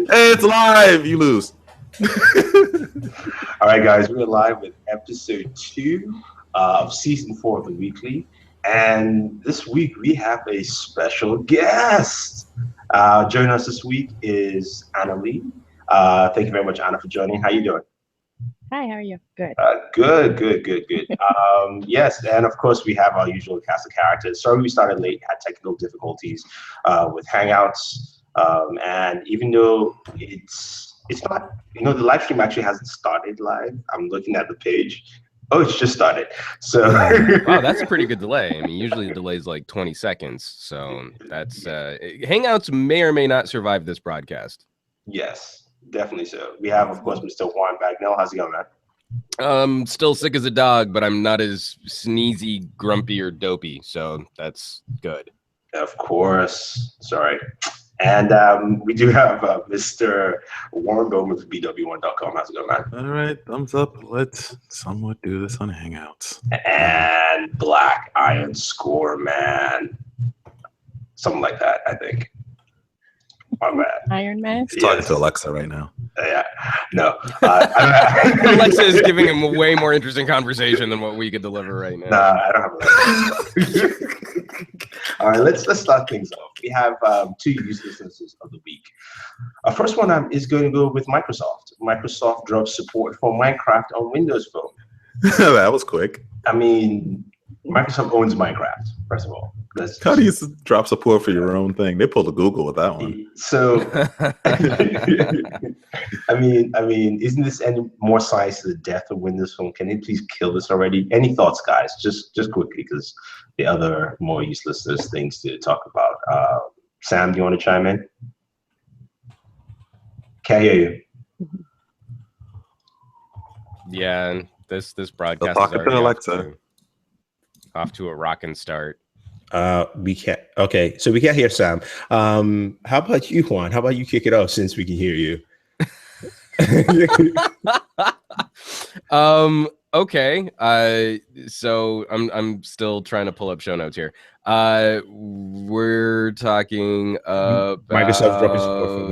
Hey, it's live. You lose. All right, guys, we're live with episode 2 of season 4 of the weekly, and this week we have a special guest. Joining us this week is Anna Lee. Thank you very much, Anna, for joining. How you doing? Hi, how are you? Good. Good. Yes, and of course we have our usual cast of characters. Sorry we started late, had technical difficulties with Hangouts, and even though it's not, the live stream actually hasn't started live. I'm looking at the page. Oh, it's just started. So wow, that's a pretty good delay. I mean, usually the delay is like 20 seconds. So that's Hangouts may or may not survive this broadcast. Yes, definitely so. We have, of course, Mr. Juan Bagnell. How's it going, man? Still sick as a dog, but I'm not as sneezy, grumpy, or dopey. So that's good. Of course. Sorry. And we do have Mr. Warren Bowman for BW1.com. How's it going, man? All right, thumbs up. Let's somewhat do this on Hangouts. And Black Iron Score, man. Something like that, I think. My bad. Iron Man? He's talking to Alexa right now. Yeah, no. Alexa is giving him a way more interesting conversation than what we could deliver right now. Nah, I don't have Alexa. All right, let's start things off. We have 2 uselessnesses of the week. First one is going to go with Microsoft. Microsoft dropped support for Minecraft on Windows Phone. That was quick. I mean, Microsoft owns Minecraft, first of all. How do you drop support for your own thing? They pulled a Google with that one. So, I mean, isn't this any more signs to the death of Windows Phone? Can they please kill this already? Any thoughts, guys? Just quickly, because the other more useless things to talk about. Sam, do you want to chime in? Can't hear you. Yeah, and this broadcast is talking to already Alexa. off to a rockin' start. We can't. Okay, so we can't hear Sam. How about you, Juan? How about you kick it off since we can hear you? Okay. So I'm still trying to pull up show notes here. We're talking about Microsoft dropping support for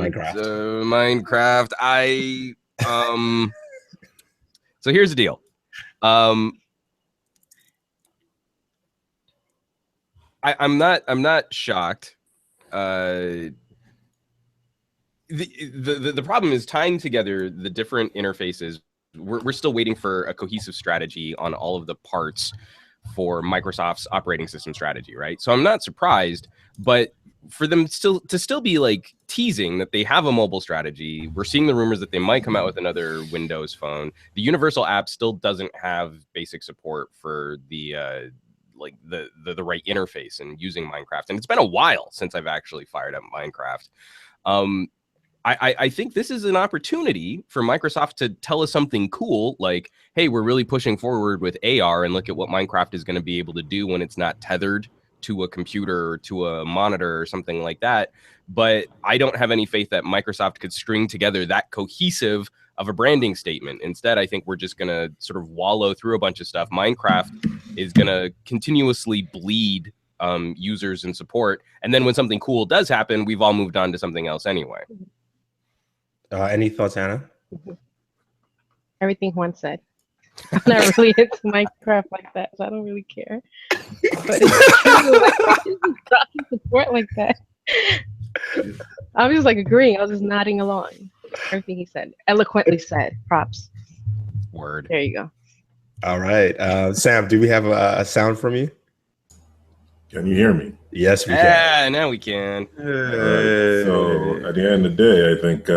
Minecraft. Minecraft. So here's the deal. I'm not shocked. The problem is tying together the different interfaces. We're still waiting for a cohesive strategy on all of the parts for Microsoft's operating system strategy, right? So I'm not surprised, but for them to still be like teasing that they have a mobile strategy, we're seeing the rumors that they might come out with another Windows Phone. The Universal app still doesn't have basic support for the right interface and using Minecraft, and it's been a while since I've actually fired up Minecraft. I think this is an opportunity for Microsoft to tell us something cool, like, hey, we're really pushing forward with AR, and look at what Minecraft is going to be able to do when it's not tethered to a computer or to a monitor or something like that. But I don't have any faith that Microsoft could string together that cohesive of a branding statement. Instead, I think we're just going to sort of wallow through a bunch of stuff. Minecraft is going to continuously bleed users and support. And then when something cool does happen, we've all moved on to something else anyway. Any thoughts, Hannah? Everything Juan said. I'm not really into Minecraft like that, so I don't really care. But it's true. Like, why is he dropping support like that? I was just like agreeing. I was just nodding along. Everything he said, eloquently said. Props. Word. There you go. All right, Sam. Do we have a sound from you? Can you hear me? Yes, we can. Yeah, now we can. Right, so at the end of the day, I think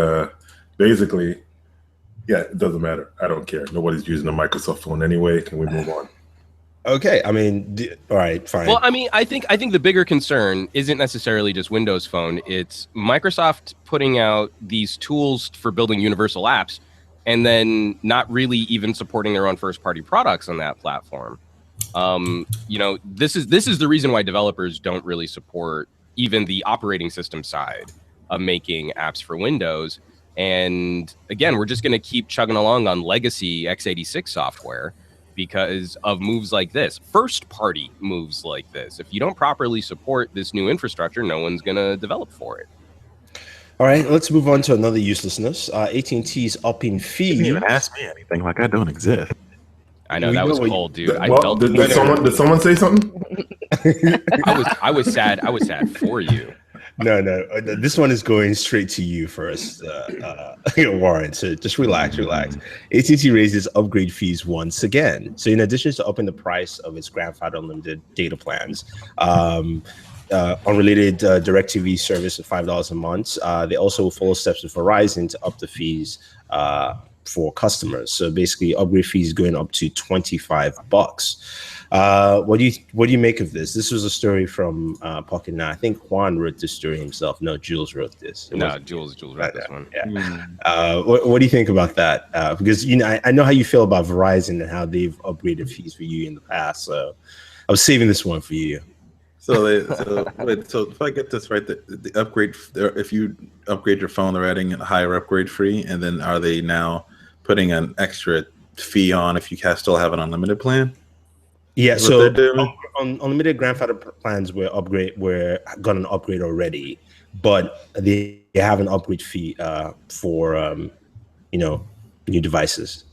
basically, yeah, it doesn't matter. I don't care. Nobody's using a Microsoft phone anyway. Can we move on? Okay. I mean, all right, fine. Well, I mean, I think the bigger concern isn't necessarily just Windows Phone. It's Microsoft putting out these tools for building universal apps and then not really even supporting their own first-party products on that platform. This is the reason why developers don't really support even the operating system side of making apps for Windows. And again, we're just going to keep chugging along on legacy x86 software because of moves like this, first-party moves like this. If you don't properly support this new infrastructure, no one's going to develop for it. All right, let's move on to another uselessness. AT&T's upping You fee. didn't even ask me anything. Like I don't exist. I know We that know was what- cold, dude. I Well, felt did it. someone say something? I was sad. I was sad for you. No. This one is going straight to you first, Warren. So just relax. AT&T raises upgrade fees once again. So in addition to upping the price of its grandfather unlimited data plans, unrelated DirecTV service at $5 a month, they also follow steps with Verizon to up the fees for customers. So basically, upgrade fees going up to $25. What do you make of this? This was a story from Pocket Now. I think Juan wrote this story himself. No, Jules wrote this. Jules wrote this one. Yeah. What do you think about that? Because I know how you feel about Verizon and how they've upgraded fees for you in the past. So I was saving this one for you. So if I get this right, the upgrade, if you upgrade your phone, they're adding a higher upgrade fee, and then are they now putting an extra fee on if you still have an unlimited plan? Yeah, Is so what they're doing? on unlimited grandfather plans were got an upgrade already, but they have an upgrade fee for new devices.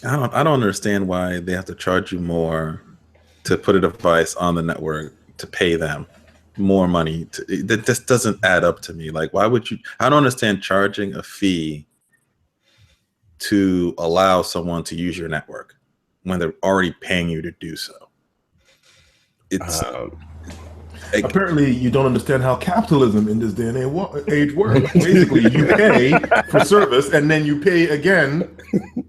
I don't understand why they have to charge you more to put a device on the network to pay them more money. That just doesn't add up to me. Like, why would you? I don't understand charging a fee to allow someone to use your network when they're already paying you to do so. It's Apparently, you don't understand how capitalism in this day and age works. Basically, you pay for service, and then you pay again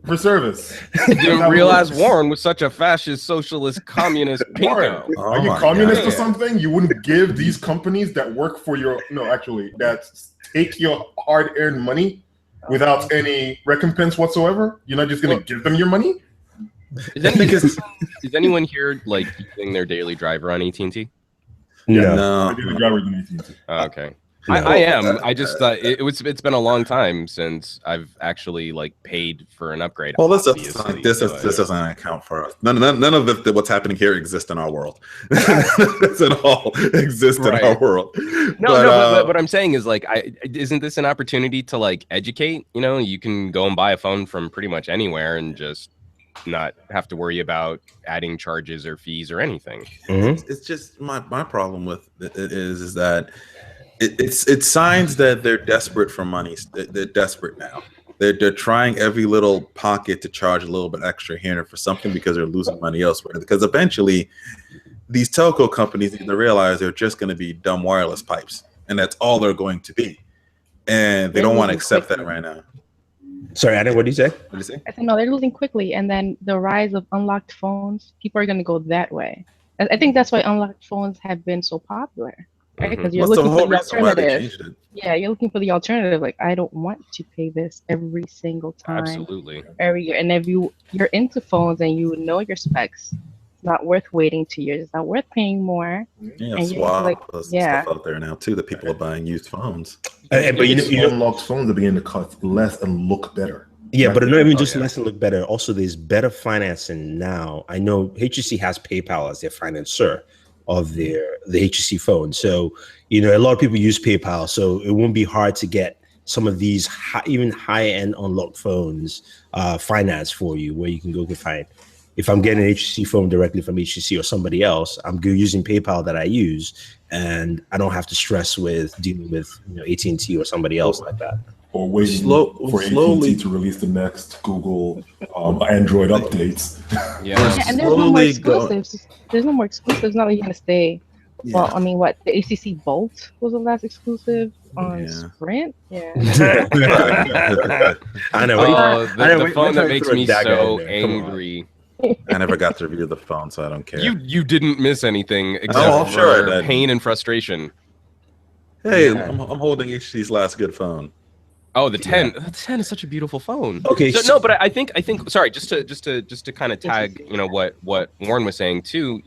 for service. You didn't realize Warren was such a fascist, socialist, communist Warren, pinko. are you my communist God. or something? You wouldn't give these companies that work for that take your hard-earned money without any recompense whatsoever? You're not just going to give them your money? Is anyone here like using their daily driver on AT&T? No. I did a driver than AT&T. Okay. No. I am. I just thought it's been a long time since I've actually like paid for an upgrade. Well, this obviously, doesn't account for us. None of what's happening here exists in our world. Doesn't all exist in our world. But what I'm saying is like, isn't this an opportunity to like educate? You know, you can go and buy a phone from pretty much anywhere and just not have to worry about adding charges or fees or anything. It's just my problem with it is that it's signs that they're desperate for money. They're desperate now. They're trying every little pocket to charge a little bit extra here for something because they're losing money elsewhere. Because eventually, these telco companies need to realize they're just going to be dumb wireless pipes, and that's all they're going to be. And they don't want to accept that right now. Sorry, Anna, what did you say? What did you say? I said no, they're losing quickly, and then the rise of unlocked phones, people are going to go that way. I think that's why unlocked phones have been so popular, right? Because you're looking for the alternative. Yeah, you're looking for the alternative. Like, I don't want to pay this every single time, Absolutely. every year. And if you're into phones and you know your specs, it's not worth waiting 2 years. It's not worth paying more. Yeah, And swap like, stuff out there now too. That people are buying used phones. But unlocked phones are beginning to cost less and look better. Yeah, but not even just less and look better. Also, there's better financing now. I know HTC has PayPal as their financer of the HTC phone. So, a lot of people use PayPal. So it won't be hard to get some of these even high-end unlocked phones financed for you, where you can go to find. If I'm getting an HTC phone directly from HTC or somebody else, I'm using PayPal that I use, and I don't have to stress with dealing with AT&T or somebody else like that. Or waiting for AT&T to release the next Google Android updates. Yeah. And there's no more exclusives. There's no more exclusives. Not even going to stay. Yeah. Well, I mean, what? The ACC Bolt was the last exclusive on Sprint? Yeah. I know. The phone that makes me so angry. I never got to review the phone, so I don't care. You didn't miss anything except for pain and frustration. Hey, I'm holding HTC's last good phone. Oh, the 10. The 10 is such a beautiful phone. Okay. So, no, but I think. Sorry, just to kind of tag, what Warren was saying too.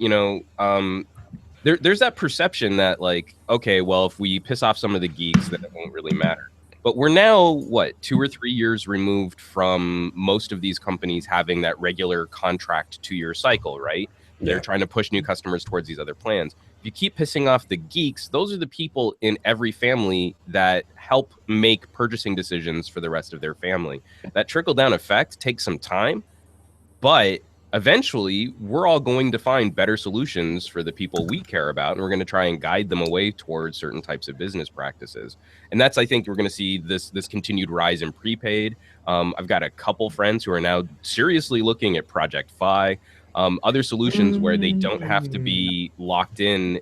There's that perception that like, okay, well, if we piss off some of the geeks, then it won't really matter. But we're now 2 or 3 years removed from most of these companies having that regular contract 2-year cycle, right? They're trying to push new customers towards these other plans. you keep pissing off the geeks, those are the people in every family that help make purchasing decisions for the rest of their family. That trickle-down effect takes some time, but eventually we're all going to find better solutions for the people we care about, and we're going to try and guide them away towards certain types of business practices. And that's, I think, we're going to see this continued rise in prepaid. I've got a couple friends who are now seriously looking at Project Fi, other solutions where they don't have to be locked in,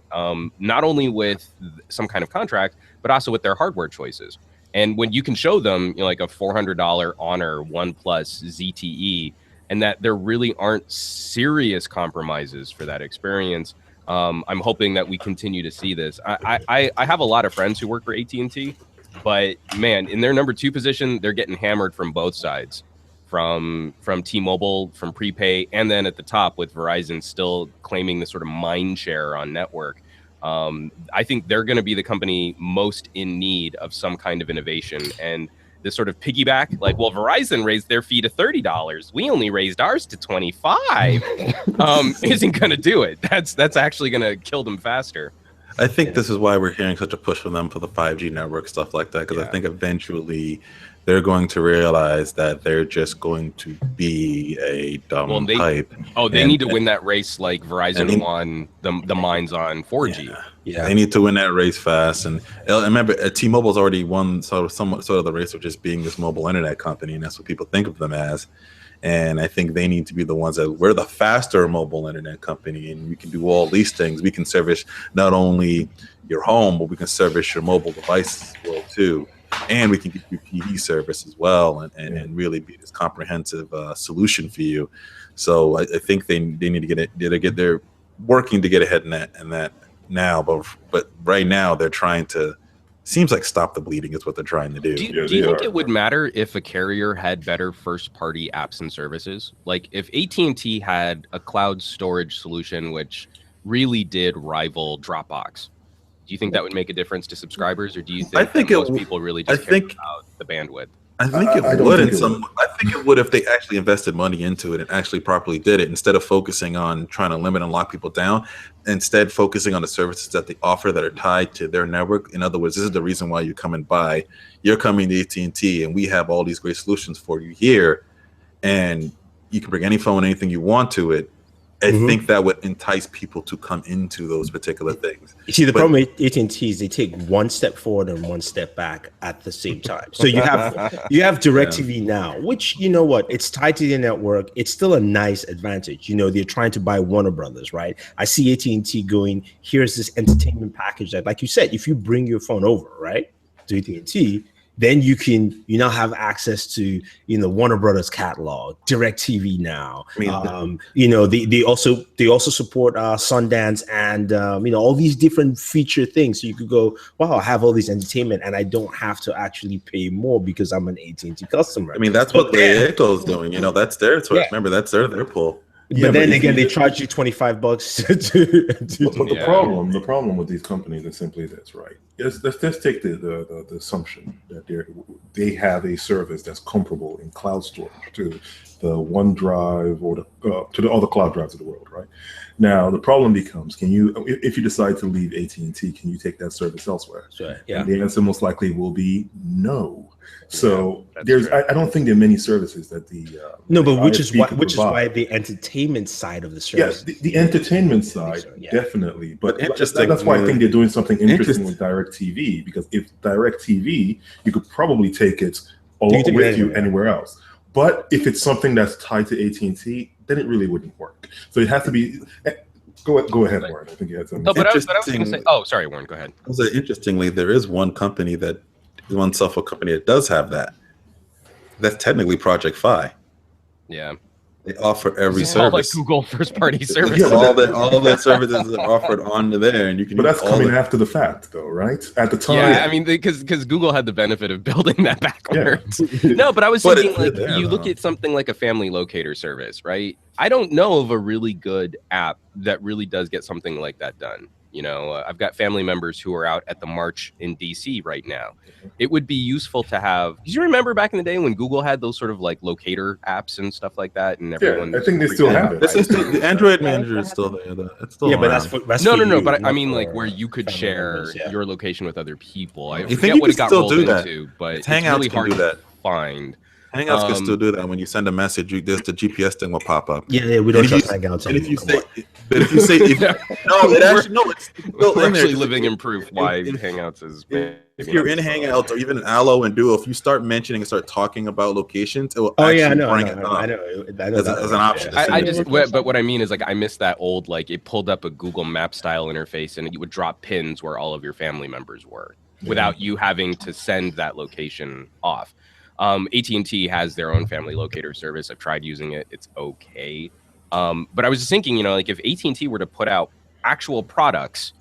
not only with some kind of contract, but also with their hardware choices. And when you can show them, like a $400 Honor OnePlus ZTE, and that there really aren't serious compromises for that experience, I'm hoping that we continue to see this. I have a lot of friends who work for AT&T, but man, in their number 2 position, they're getting hammered from both sides, from T-Mobile, from prepay, and then at the top with Verizon still claiming this sort of mind share on network. I think they're going to be the company most in need of some kind of innovation, and this sort of piggyback, like, well, Verizon raised their fee to $30. We only raised ours to $25. Isn't going to do it. That's actually going to kill them faster. I think this is why we're hearing such a push from them for the 5G network, stuff like that, because I think eventually they're going to realize that they're just going to be a dumb pipe. Oh, they need to win that race like Verizon won the mines on 4G. Yeah, they need to win that race fast. And remember, T-Mobile's already won sort of the race of just being this mobile internet company, and that's what people think of them as. And I think they need to be the ones that we're the faster mobile internet company, and we can do all these things. We can service not only your home, but we can service your mobile devices as well too. And we can get you PD service as well, and really be this comprehensive solution for you. So I think they need to they're working to get ahead in that now, but right now they're trying to, seems like, stop the bleeding is what they're trying to do. Do you think it would matter if a carrier had better first-party apps and services? Like if AT&T had a cloud storage solution which really did rival Dropbox, do you think that would make a difference to subscribers, or do you think most people really just care about the bandwidth? I think it would. I think it would if they actually invested money into it and actually properly did it, instead of focusing on trying to limit and lock people down. Instead, focusing on the services that they offer that are tied to their network. In other words, this is the reason why you come and buy. You're coming to AT&T, and we have all these great solutions for you here, and you can bring any phone, anything you want to it. I think that would entice people to come into those particular things. You see, the problem with AT&T is they take one step forward and one step back at the same time. So you have DirecTV now, which, you know what, it's tied to the network. It's still a nice advantage. You know, they're trying to buy Warner Brothers, right? I see AT&T going, here's this entertainment package that, like you said, if you bring your phone over, right, to AT&T, then you now have access to, Warner Brothers catalog, DirecTV now. They also support Sundance and all these different feature things. So you could go, wow, I have all this entertainment and I don't have to actually pay more because I'm an AT&T customer. I mean, that's what Leito's doing. That's their choice. Remember, that's their pull. But then again, they charge you $25 But the problem with these companies is simply this, right? Let's take the assumption that they have a service that's comparable in cloud storage to the OneDrive or to the other cloud drives of the world, right? Now the problem becomes, if you decide to leave AT&T, can you take that service elsewhere? Right. Yeah. And the answer most likely will be no. So I don't think there are many services that which is why the entertainment side of the service. Yes, the entertainment side, definitely. But that's why I think they're doing something interesting with DirecTV, because if DirecTV, you could probably take it with you anywhere else. But if it's something that's tied to AT&T, then it really wouldn't work. So it has to be. Go ahead, Warren. I think you had something. No, but I was going to say. Oh, sorry, Warren. Go ahead. So interestingly, there is one cell phone company that does have that. That's technically Project Fi. Yeah. They offer every service. All like Google first-party services. all the services are offered onto there, and you can. But that's coming after the fact, though, right? At the time. Yeah, I mean, because Google had the benefit of building that backwards. Yeah. No, but I was thinking, you look at something like a family locator service, right? I don't know of a really good app that really does get something like that done. I've got family members who are out at the march in DC right now. It would be useful to have. Do you remember back in the day when Google had those sort of like locator apps and stuff like that? And everyone, I think they still have it. The Android Manager is still there. It's still Yeah, around. but that's no. you, But I not mean, for like where you could family share members, yeah. your location with other people. I think forget you what it can got still rolled do that. into, but it's Hangouts really can hard do that. to find. Hangouts can still do that. When you send a message, there's the GPS thing will pop up. Yeah, we don't And if trust you- Hangouts And if you anymore. say, but if you say, it's built We're in there. actually living in proof why Hangouts is. If you're in Hangouts or even in Allo and Duo, if you start mentioning and start talking about locations, it will Oh yeah, I actually know, bring I it know, up I know as that an works, option. yeah. I just, but what I mean is like I miss that old like it pulled up a Google Map style interface and it would drop pins where all of your family members were without you having to send that location off. AT&T has their own family locator service. I've tried using it; it's okay. But I was just thinking, like if AT&T were to put out actual products,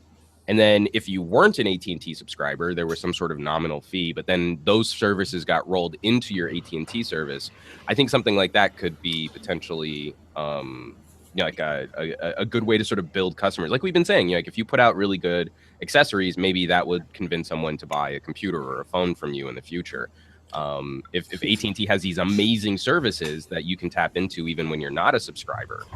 and then if you weren't an AT&T subscriber, there was some sort of nominal fee, but then those services got rolled into your AT&T service. I think something like that could be potentially like a good way to sort of build customers. Like we've been saying, like if you put out really good accessories, maybe that would convince someone to buy a computer or a phone from you in the future. If AT&T has these amazing services that you can tap into even when you're not a subscriber,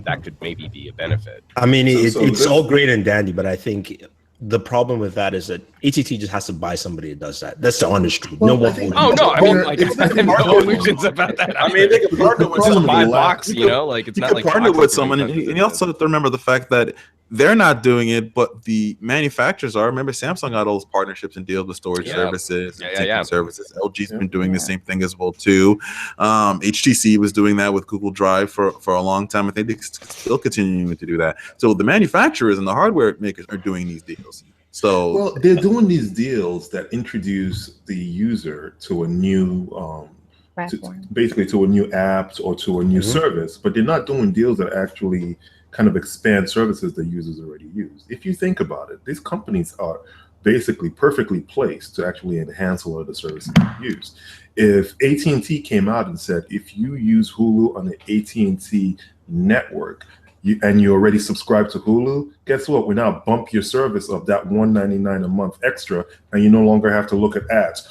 that could maybe be a benefit. I mean, So it's this- all great and dandy, but I think the problem with that is that AT&T just has to buy somebody that does that. That's the honest truth. Well, No one. Oh no, I mean, like It's I have no illusions about that. I mean, they could partner it's with just a problem someone. buy with box, like it's You not could like partner boxes with doing someone, stuff and that you also have to remember the fact that they're not doing it, but the manufacturers are. Remember, Samsung got all those partnerships and deals with storage Yeah. services, and Yeah. services. LG's Yeah. been doing the same thing as well too. HTC was doing that with Google Drive for a long time. I think they're still continuing to do that. So the manufacturers and the hardware makers are doing these deals. So Well, they're doing these deals that introduce the user to a new, basically to a new app or to a new service, but they're not doing deals that actually kind of expand services that users already use. If you think about it, these companies are basically perfectly placed to actually enhance a lot of the services you use. If AT&T came out and said, if you use Hulu on the AT&T network, and you already subscribe to Hulu, guess what? We now bump your service of that $199 a month extra, and you no longer have to look at ads.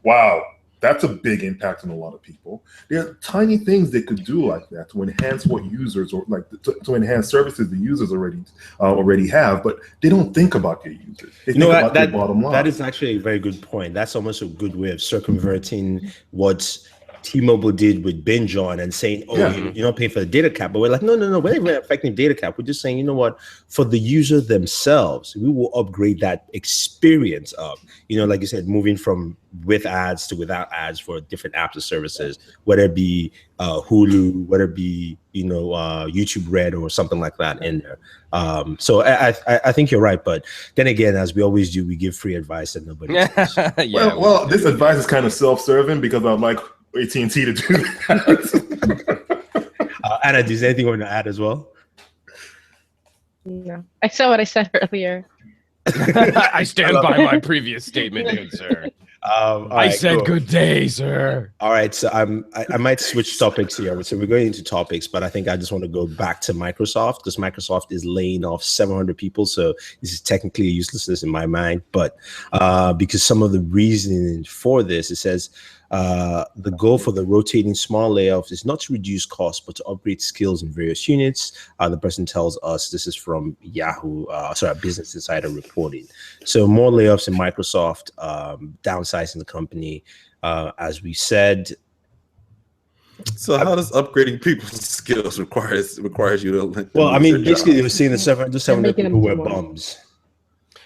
Wow, that's a big impact on a lot of people. There are tiny things they could do like that to enhance what users or like to enhance services the users already have, but they don't think about their users. They think about their bottom line. That is actually a very good point. That's almost a good way of circumventing what T-Mobile did with binge on and saying, you're not paying for the data cap. But we're like, no, we're not even affecting data cap. We're just saying, you know what, for the user themselves, we will upgrade that experience of, like you said, moving from with ads to without ads for different apps or services, whether it be Hulu, whether it be, YouTube Red or something like that in there. So I think you're right. But then again, as we always do, we give free advice that nobody does. Well, this advice is kind of self-serving because I'm like, AT&T to do that. Anna, is there anything you want to add as well? No, I saw what I said earlier. I stand by my previous statement, good sir. I said good day, sir. All right, so I might switch topics here. So we're going into topics, but I think I just want to go back to Microsoft because Microsoft is laying off 700 people. So this is technically a uselessness in my mind, but because some of the reasoning for this, it says the goal for the rotating small layoffs is not to reduce costs, but to upgrade skills in various units. The person tells us this is from Yahoo, Business Insider reporting. So more layoffs in Microsoft, downsizing the company, as we said. So how does upgrading people's skills requires you to? Well, I mean, basically, they were saying the 700 making people were them do more. bums.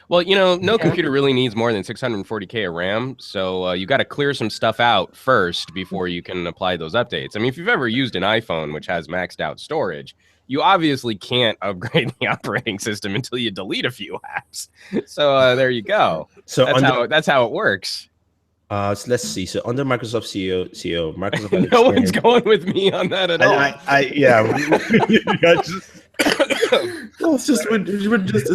Well, no computer really needs more than 640K of RAM. So you got to clear some stuff out first before you can apply those updates. I mean, if you've ever used an iPhone, which has maxed out storage, you obviously can't upgrade the operating system until you delete a few apps. So there you go. So that's how it works. So let's see. So under Microsoft CEO, Microsoft had No one's experienced- going with me on that at all. Well, it's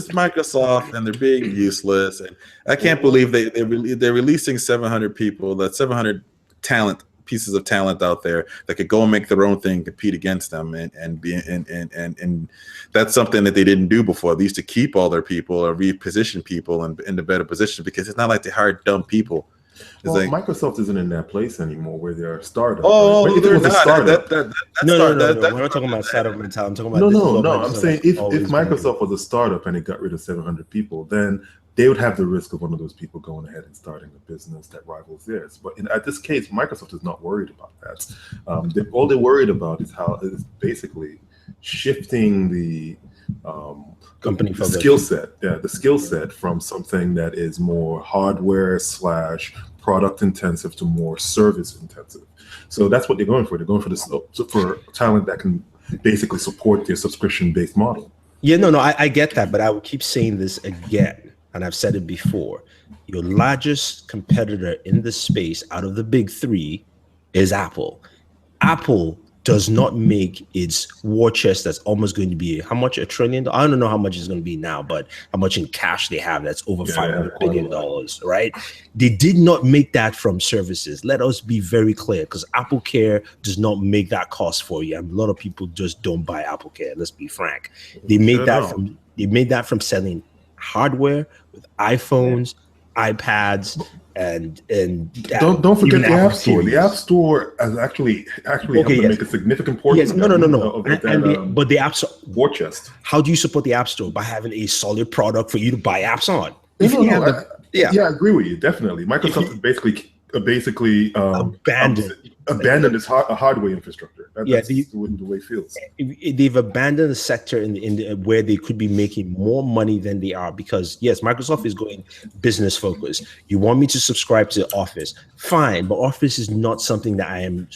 Microsoft, and they're being useless, and I can't believe they're releasing 700 people. That's 700 talent pieces of talent out there that could go and make their own thing, compete against them, and that's something that they didn't do before. They used to keep all their people or reposition people in the better position, because it's not like they hired dumb people. It's well, like, Microsoft isn't in that place anymore where they're a startup. oh, right? If it they're was a not. startup, No. We're not talking about startup mentality. I'm talking about no. I'm saying if Microsoft was a startup and it got rid of 700 people, then they would have the risk of one of those people going ahead and starting a business that rivals theirs. But at this case, Microsoft is not worried about that. All they're worried about is basically shifting the company the skill set from something that is more hardware / product intensive to more service intensive. So that's what they're going for. They're going for talent that can basically support their subscription based model. Yeah, no, I get that, but I will keep saying this again, and I've said it before. Your largest competitor in the space out of the big three is Apple. Apple does not make its war chest that's almost going to be how much, $1 trillion? I don't know how much it's going to be now, but how much in cash they have that's over $500 billion, right? They did not make that from services. Let us be very clear, because Apple Care does not make that cost for you. And a lot of people just don't buy Apple Care. Let's be frank. They made that from selling hardware with iPhones, iPads, and don't forget the App Store. The App Store has actually helped to make a significant portion. Yes, no. But the App Store war chest. How do you support the App Store? By having a solid product for you to buy apps on. I agree with you. Definitely, Microsoft is basically abandoned its hardware infrastructure. That's the way it feels. They've abandoned the sector where they could be making more money than they are, because yes, Microsoft is going business focused. You want me to subscribe to Office, fine, but Office is not something that I am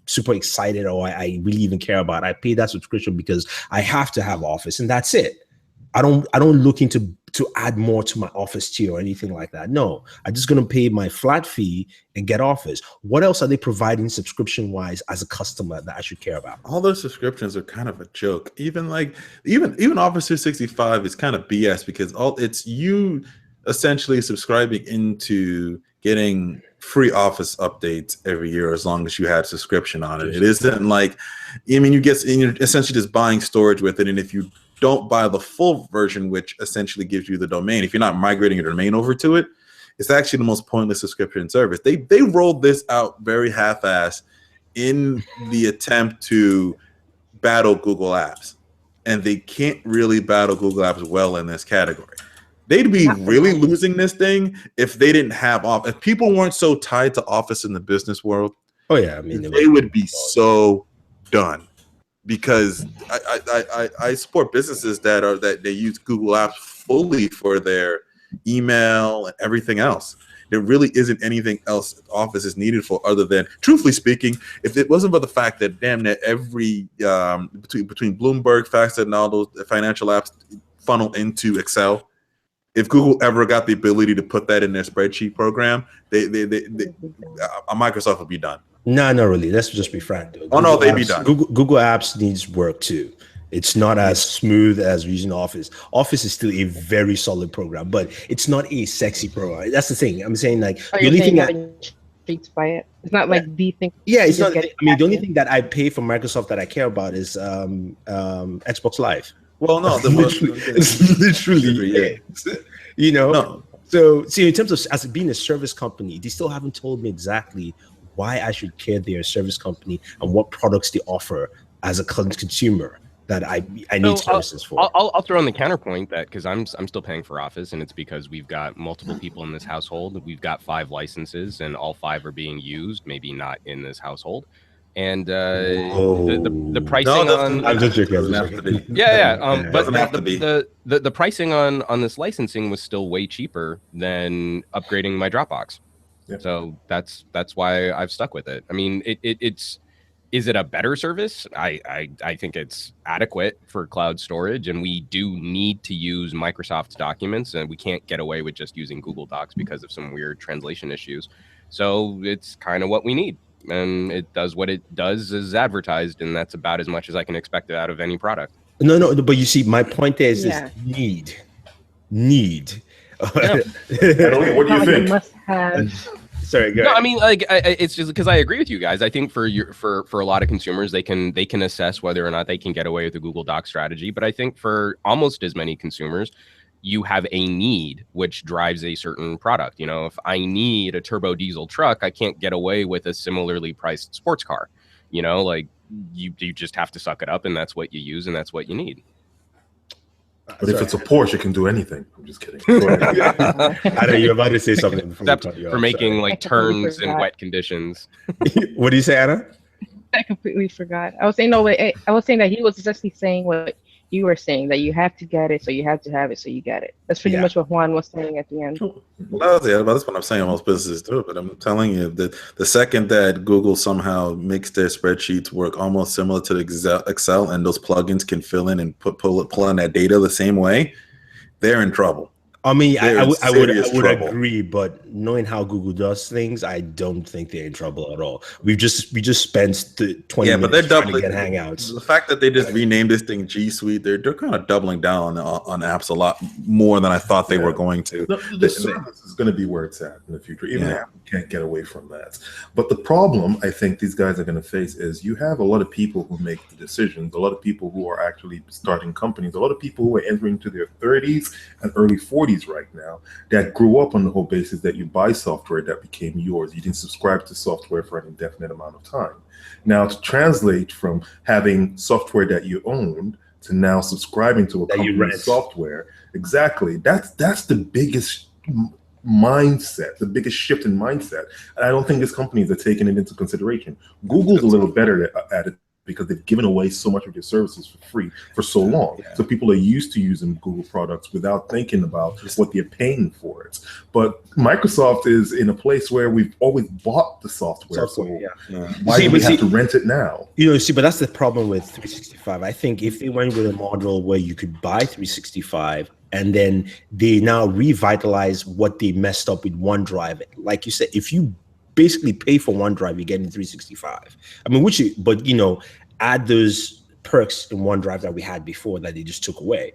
super excited or I really even care about. I pay that subscription because I have to have Office, and that's it. I don't look into to add more to my Office tier or anything like that. No, I'm just going to pay my flat fee and get Office. What else are they providing subscription wise as a customer that I should care about? All those subscriptions are kind of a joke. Even Office 365 is kind of BS, because it's you essentially subscribing into getting free Office updates every year as long as you had subscription on it. It isn't like, you're essentially just buying storage with it, and if you don't buy the full version, which essentially gives you the domain, if you're not migrating your domain over to it, it's actually the most pointless subscription service. They rolled this out very half-assed in the attempt to battle Google Apps, and they can't really battle Google Apps well in this category. They'd be really losing this thing if they didn't have Office. If people weren't so tied to Office in the business world, they would be so done. Because I support businesses that they use Google Apps fully for their email and everything else. There really isn't anything else Office is needed for, other than, truthfully speaking, if it wasn't for the fact that damn near every between Bloomberg, FactSet, and all those financial apps funnel into Excel. If Google ever got the ability to put that in their spreadsheet program, Microsoft would be done. No, not really. Let's just be frank. They'd be done. Google Apps needs work too. It's not as smooth as using Office. Office is still a very solid program, but it's not a sexy program. That's the thing. I'm saying, like, the only thing intrigued by it. It's not like the thing. Yeah, it's not. I mean, the only thing that I pay for Microsoft that I care about is Xbox Live. Well, no, it's literally it. No. So, see, in terms of as being a service company, they still haven't told me exactly why I should care they're a service company and what products they offer as a consumer that I need services for. I'll throw in the counterpoint that, because I'm still paying for Office, and it's because we've got multiple people in this household. We've got 5 licenses, and all 5 are being used, maybe not in this household. And the pricing on I'm just joking. But the pricing on this licensing was still way cheaper than upgrading my Dropbox. Yep. So that's why I've stuck with it. I mean, is it a better service? I think it's adequate for cloud storage, and we do need to use Microsoft's documents, and we can't get away with just using Google Docs because of some weird translation issues. So it's kind of what we need, and it does what it does as advertised, and that's about as much as I can expect out of any product. No, but you see, my point there is this need. Yeah. What do you think? Must have. Sorry, go No, ahead. I mean, like, it's just because I agree with you guys. I think for a lot of consumers, they can assess whether or not they can get away with the Google Doc strategy. But I think for almost as many consumers, you have a need which drives a certain product. You know, if I need a turbo diesel truck, I can't get away with a similarly priced sports car. You know, like you just have to suck it up, and that's what you use, and that's what you need. But if it's a Porsche, it can do anything. I'm just kidding. Go ahead. I know you're about to say something before we Except cut you for off, making sorry. like turns in wet conditions. What do you say, Anna? I completely forgot. I was saying no. Wait, I was saying that he was essentially saying what you were saying, that you have to get it, so you have to have it, so you get it. That's pretty much what Juan was saying at the end. Well, yeah, that's what I'm saying. Most businesses do it, but I'm telling you that the second that Google somehow makes their spreadsheets work almost similar to Excel, and those plugins can fill in and pull in that data the same way, they're in trouble. I mean, I would trouble. agree, but knowing how Google does things, I don't think they're in trouble at all. We just spent 20 but they're minutes trying to doubling get Hangouts. The fact that they just renamed this thing G Suite, they're kind of doubling down on apps a lot more than I thought they were going to. The service is going to be where it's at in the future. Even Apple can't get away from that. But the problem I think these guys are going to face is you have a lot of people who make the decisions, a lot of people who are actually starting companies, a lot of people who are entering into their 30s and early 40s right now that grew up on the whole basis that you buy software that became yours. You didn't subscribe to software for an indefinite amount of time. Now, to translate from having software that you owned to now subscribing to a company's software, exactly, that's the biggest mindset, the biggest shift in mindset. And I don't think these companies are taking it into consideration. Google's a little better at it, because they've given away so much of their services for free for so long. So people are used to using Google products without thinking about what they're paying for it. But Microsoft is in a place where we've always bought the software. Why do we have to rent it now? But that's the problem with 365. I think if they went with a model where you could buy 365 and then they now revitalize what they messed up with OneDrive, like you said, if you basically pay for OneDrive, you get in 365. I mean, add those perks in OneDrive that we had before that they just took away.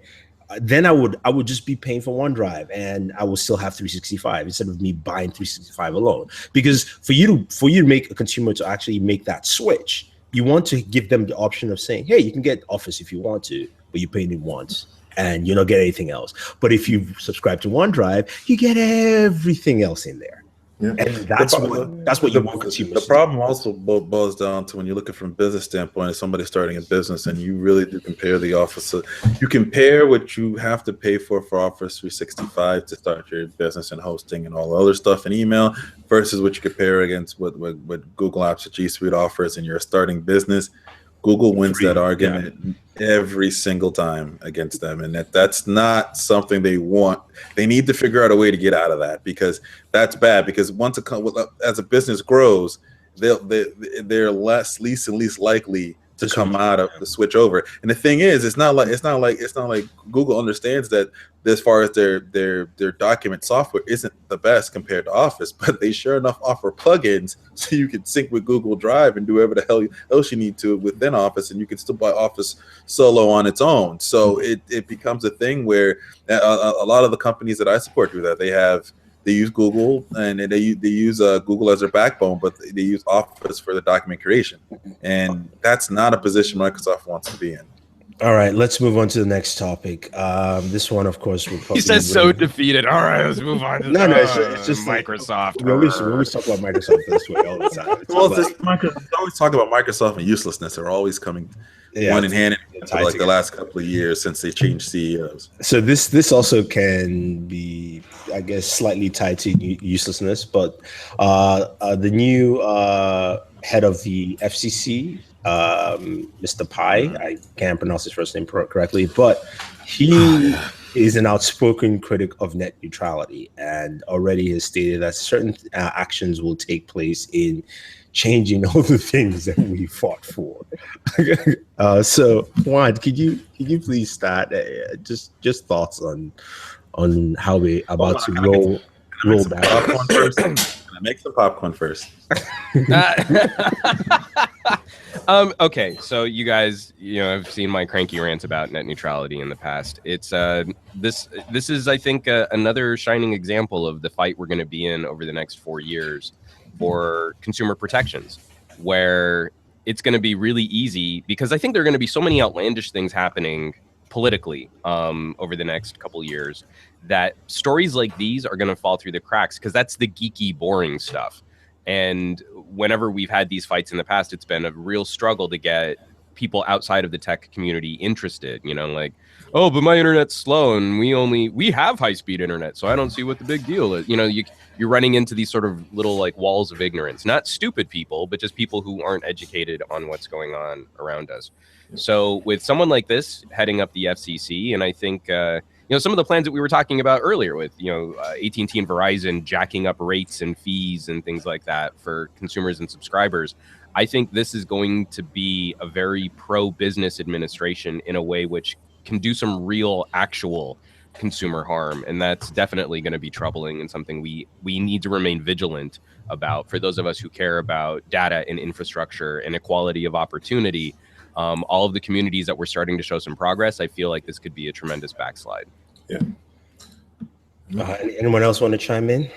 Then I would just be paying for OneDrive, and I will still have 365 instead of me buying 365 alone. Because for you to make a consumer to actually make that switch, you want to give them the option of saying, hey, you can get Office if you want to, but you're paying it once and you don't get anything else. But if you subscribe to OneDrive, you get everything else in there. Yeah. And that's what you want consumers. The problem also boils down to when you're looking from a business standpoint, as somebody starting a business, and you really do compare the Office. So you compare what you have to pay for Office 365 to start your business and hosting and all the other stuff and email versus what you compare against what Google Apps or G Suite offers, and you're a starting business. Google wins that argument every single time against them, and that's not something they want. They need to figure out a way to get out of that, because that's bad. Because as a business grows, they're least likely to come out of the switch over. And the thing is, it's not like Google understands that as far as their document software isn't the best compared to Office, but they sure enough offer plugins so you can sync with Google Drive and do whatever the hell else you need to within Office, and you can still buy Office solo on its own. So it becomes a thing where a lot of the companies that I support do that. They use Google, and they use Google as their backbone, but they use Office for the document creation. And that's not a position Microsoft wants to be in. All right, let's move on to the next topic. This one, of course, will probably... He says so defeated. All right, let's move on to it's just Microsoft. We always talk about Microsoft this way all the time. Microsoft always talk about Microsoft and uselessness. They're always coming one in hand for like the last couple of years since they changed CEOs. So this also can be, I guess, slightly tied to uselessness, but the new head of the FCC, Mr. Pai, I can't pronounce his first name correctly, but he is an outspoken critic of net neutrality, and already has stated that certain actions will take place in changing all the things that we fought for. So Juan, could you please start just thoughts on how we're about to roll back? Make some popcorn first. Okay, so you guys, I've seen my cranky rants about net neutrality in the past. It's this is, I think, another shining example of the fight we're going to be in over the next 4 years. for consumer protections, where it's going to be really easy, because I think there are going to be so many outlandish things happening politically over the next couple of years, that stories like these are going to fall through the cracks, because that's the geeky, boring stuff. And whenever we've had these fights in the past, it's been a real struggle to get people outside of the tech community interested, you know, like, oh, but my internet's slow and we have high-speed internet, so I don't see what the big deal is. You know, you're running into these sort of little like walls of ignorance, not stupid people, but just people who aren't educated on what's going on around us. So with someone like this heading up the FCC, and I think, some of the plans that we were talking about earlier with, AT&T and Verizon jacking up rates and fees and things like that for consumers and subscribers, I think this is going to be a very pro-business administration in a way which can do some real, actual consumer harm. And that's definitely going to be troubling, and something we need to remain vigilant about for those of us who care about data and infrastructure and equality of opportunity. All of the communities that we're starting to show some progress, I feel like this could be a tremendous backslide. Yeah. Anyone else want to chime in?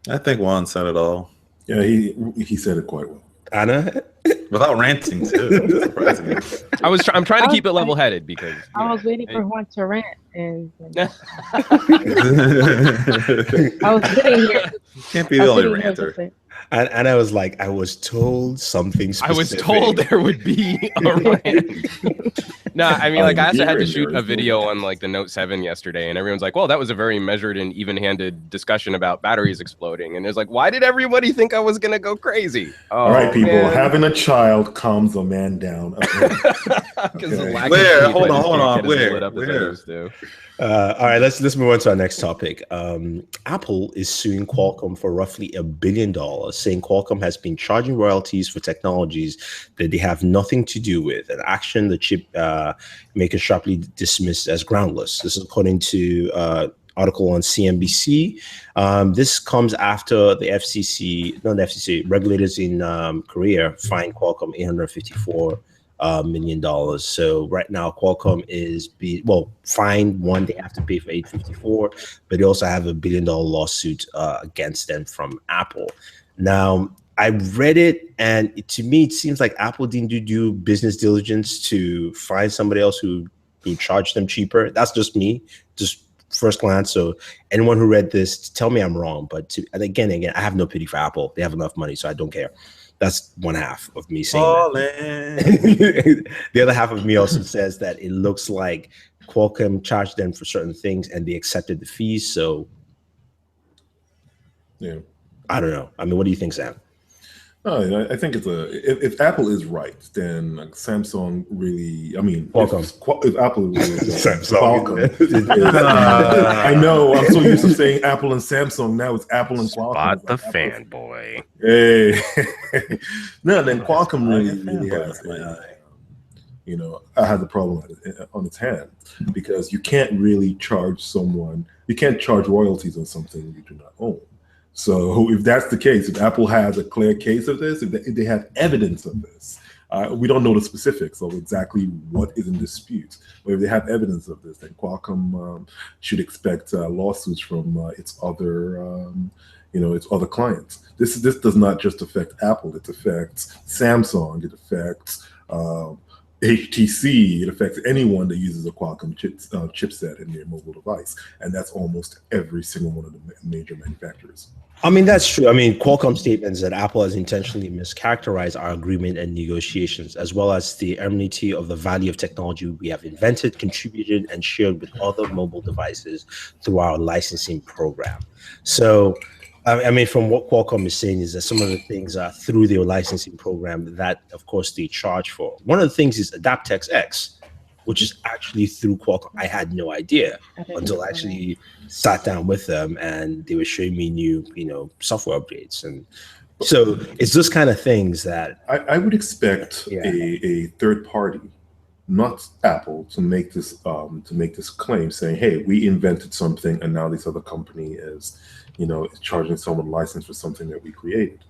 I think Juan said it all. Yeah, he said it quite well. Anna? Without ranting, too. Surprisingly. I'm trying to keep it level-headed, because I was waiting for Juan to rant, and I was sitting here. Can't be the only ranter. And I was like, I was told something specific. I was told there would be a rant. No, I mean, like, I also had to shoot a video on like the Note 7 yesterday, and everyone's like, well, that was a very measured and even-handed discussion about batteries exploding. And it's like, why did everybody think I was going to go crazy? All right, people, having a child calms a man down. Where? Hold on. Where? All right, let's move on to our next topic. Apple is suing Qualcomm for roughly $1 billion, saying Qualcomm has been charging royalties for technologies that they have nothing to do with, an action the chip maker sharply dismissed as groundless. This is according to article on CNBC. This comes after the regulators in Korea fined Qualcomm $854 million. So right now Qualcomm is fined. One, they have to pay for $854, but they also have $1 billion lawsuit against them from Apple. Now, I read it, and to me it seems like Apple didn't do business diligence to find somebody else who charged them cheaper. That's just me, just first glance. So anyone who read this, tell me I'm wrong. But again, I have no pity for Apple. They have enough money, so I don't care. That's one half of me saying that. The other half of me also says that it looks like Qualcomm charged them for certain things and they accepted the fees. So, yeah, I don't know. I mean, what do you think, Sam? I think if Apple is right, then Samsung really, Qualcomm. If Apple really is Qualcomm. I know, I'm so used to saying Apple and Samsung. Now it's Apple and Qualcomm. Spot the fanboy. Hey. No, then Qualcomm really has has a problem on its hands, because you can't really charge someone, you can't charge royalties on something you do not own. So if that's the case, if Apple has a clear case of this, if they have evidence of this, we don't know the specifics of exactly what is in dispute. But if they have evidence of this, then Qualcomm should expect lawsuits from its other clients. This does not just affect Apple; it affects Samsung, it affects HTC, it affects anyone that uses a Qualcomm chipset in their mobile device, and that's almost every single one of the major manufacturers. I mean, that's true. I mean, Qualcomm statements that Apple has intentionally mischaracterized our agreement and negotiations, as well as the enmity of the value of technology we have invented, contributed, and shared with other mobile devices through our licensing program. So, I mean, from what Qualcomm is saying is that some of the things are through their licensing program that, of course, they charge for. One of the things is Adaptex X, which is actually through Qualcomm. I had no idea until I actually sat down with them and they were showing me new, software updates. And so it's those kind of things that I would expect a third party, not Apple, to make this claim, saying, "Hey, we invented something, and now this other company is charging someone a license for something that we created."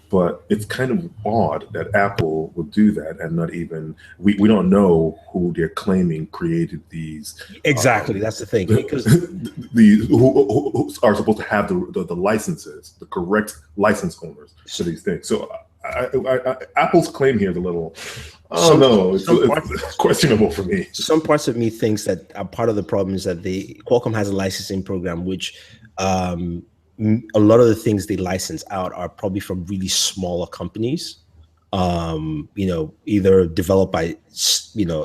But it's kind of odd that Apple would do that and not even we don't know who they're claiming created these. Exactly, that's the thing. Because who are supposed to have the licenses, the correct license owners for these things. So Apple's claim here is a little, it's questionable for me. Some parts of me thinks that part of the problem is that Qualcomm has a licensing program which a lot of the things they license out are probably from really smaller companies, either developed by,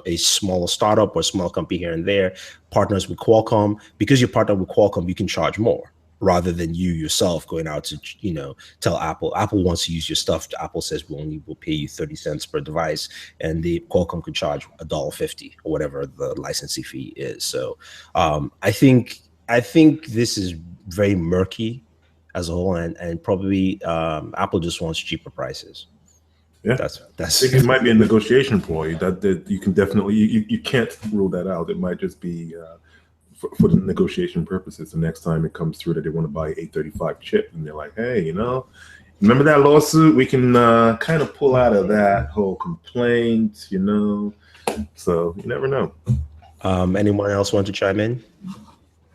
a smaller startup or a small company here and there, partners with Qualcomm. Because you partner with Qualcomm, you can charge more rather than you yourself going out to, tell Apple wants to use your stuff. Apple says we'll pay you 30 cents per device, and the Qualcomm could charge $1.50 or whatever the licensing fee is. So I think this is very murky as a whole, and probably Apple just wants cheaper prices. Yeah, that's. I think it might be a negotiation ploy that you can definitely you can't rule that out. It might just be for the negotiation purposes. The next time it comes through that they want to buy 835 chip, and they're like, hey, remember that lawsuit? We can kind of pull out of that whole complaint, So you never know. Anyone else want to chime in?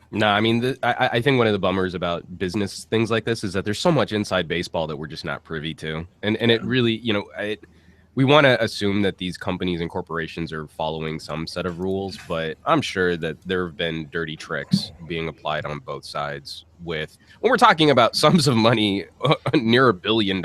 No, I mean, I think one of the bummers about business things like this is that there's so much inside baseball that we're just not privy to. And it really, we want to assume that these companies and corporations are following some set of rules, but I'm sure that there have been dirty tricks being applied on both sides when we're talking about sums of money near $1 billion.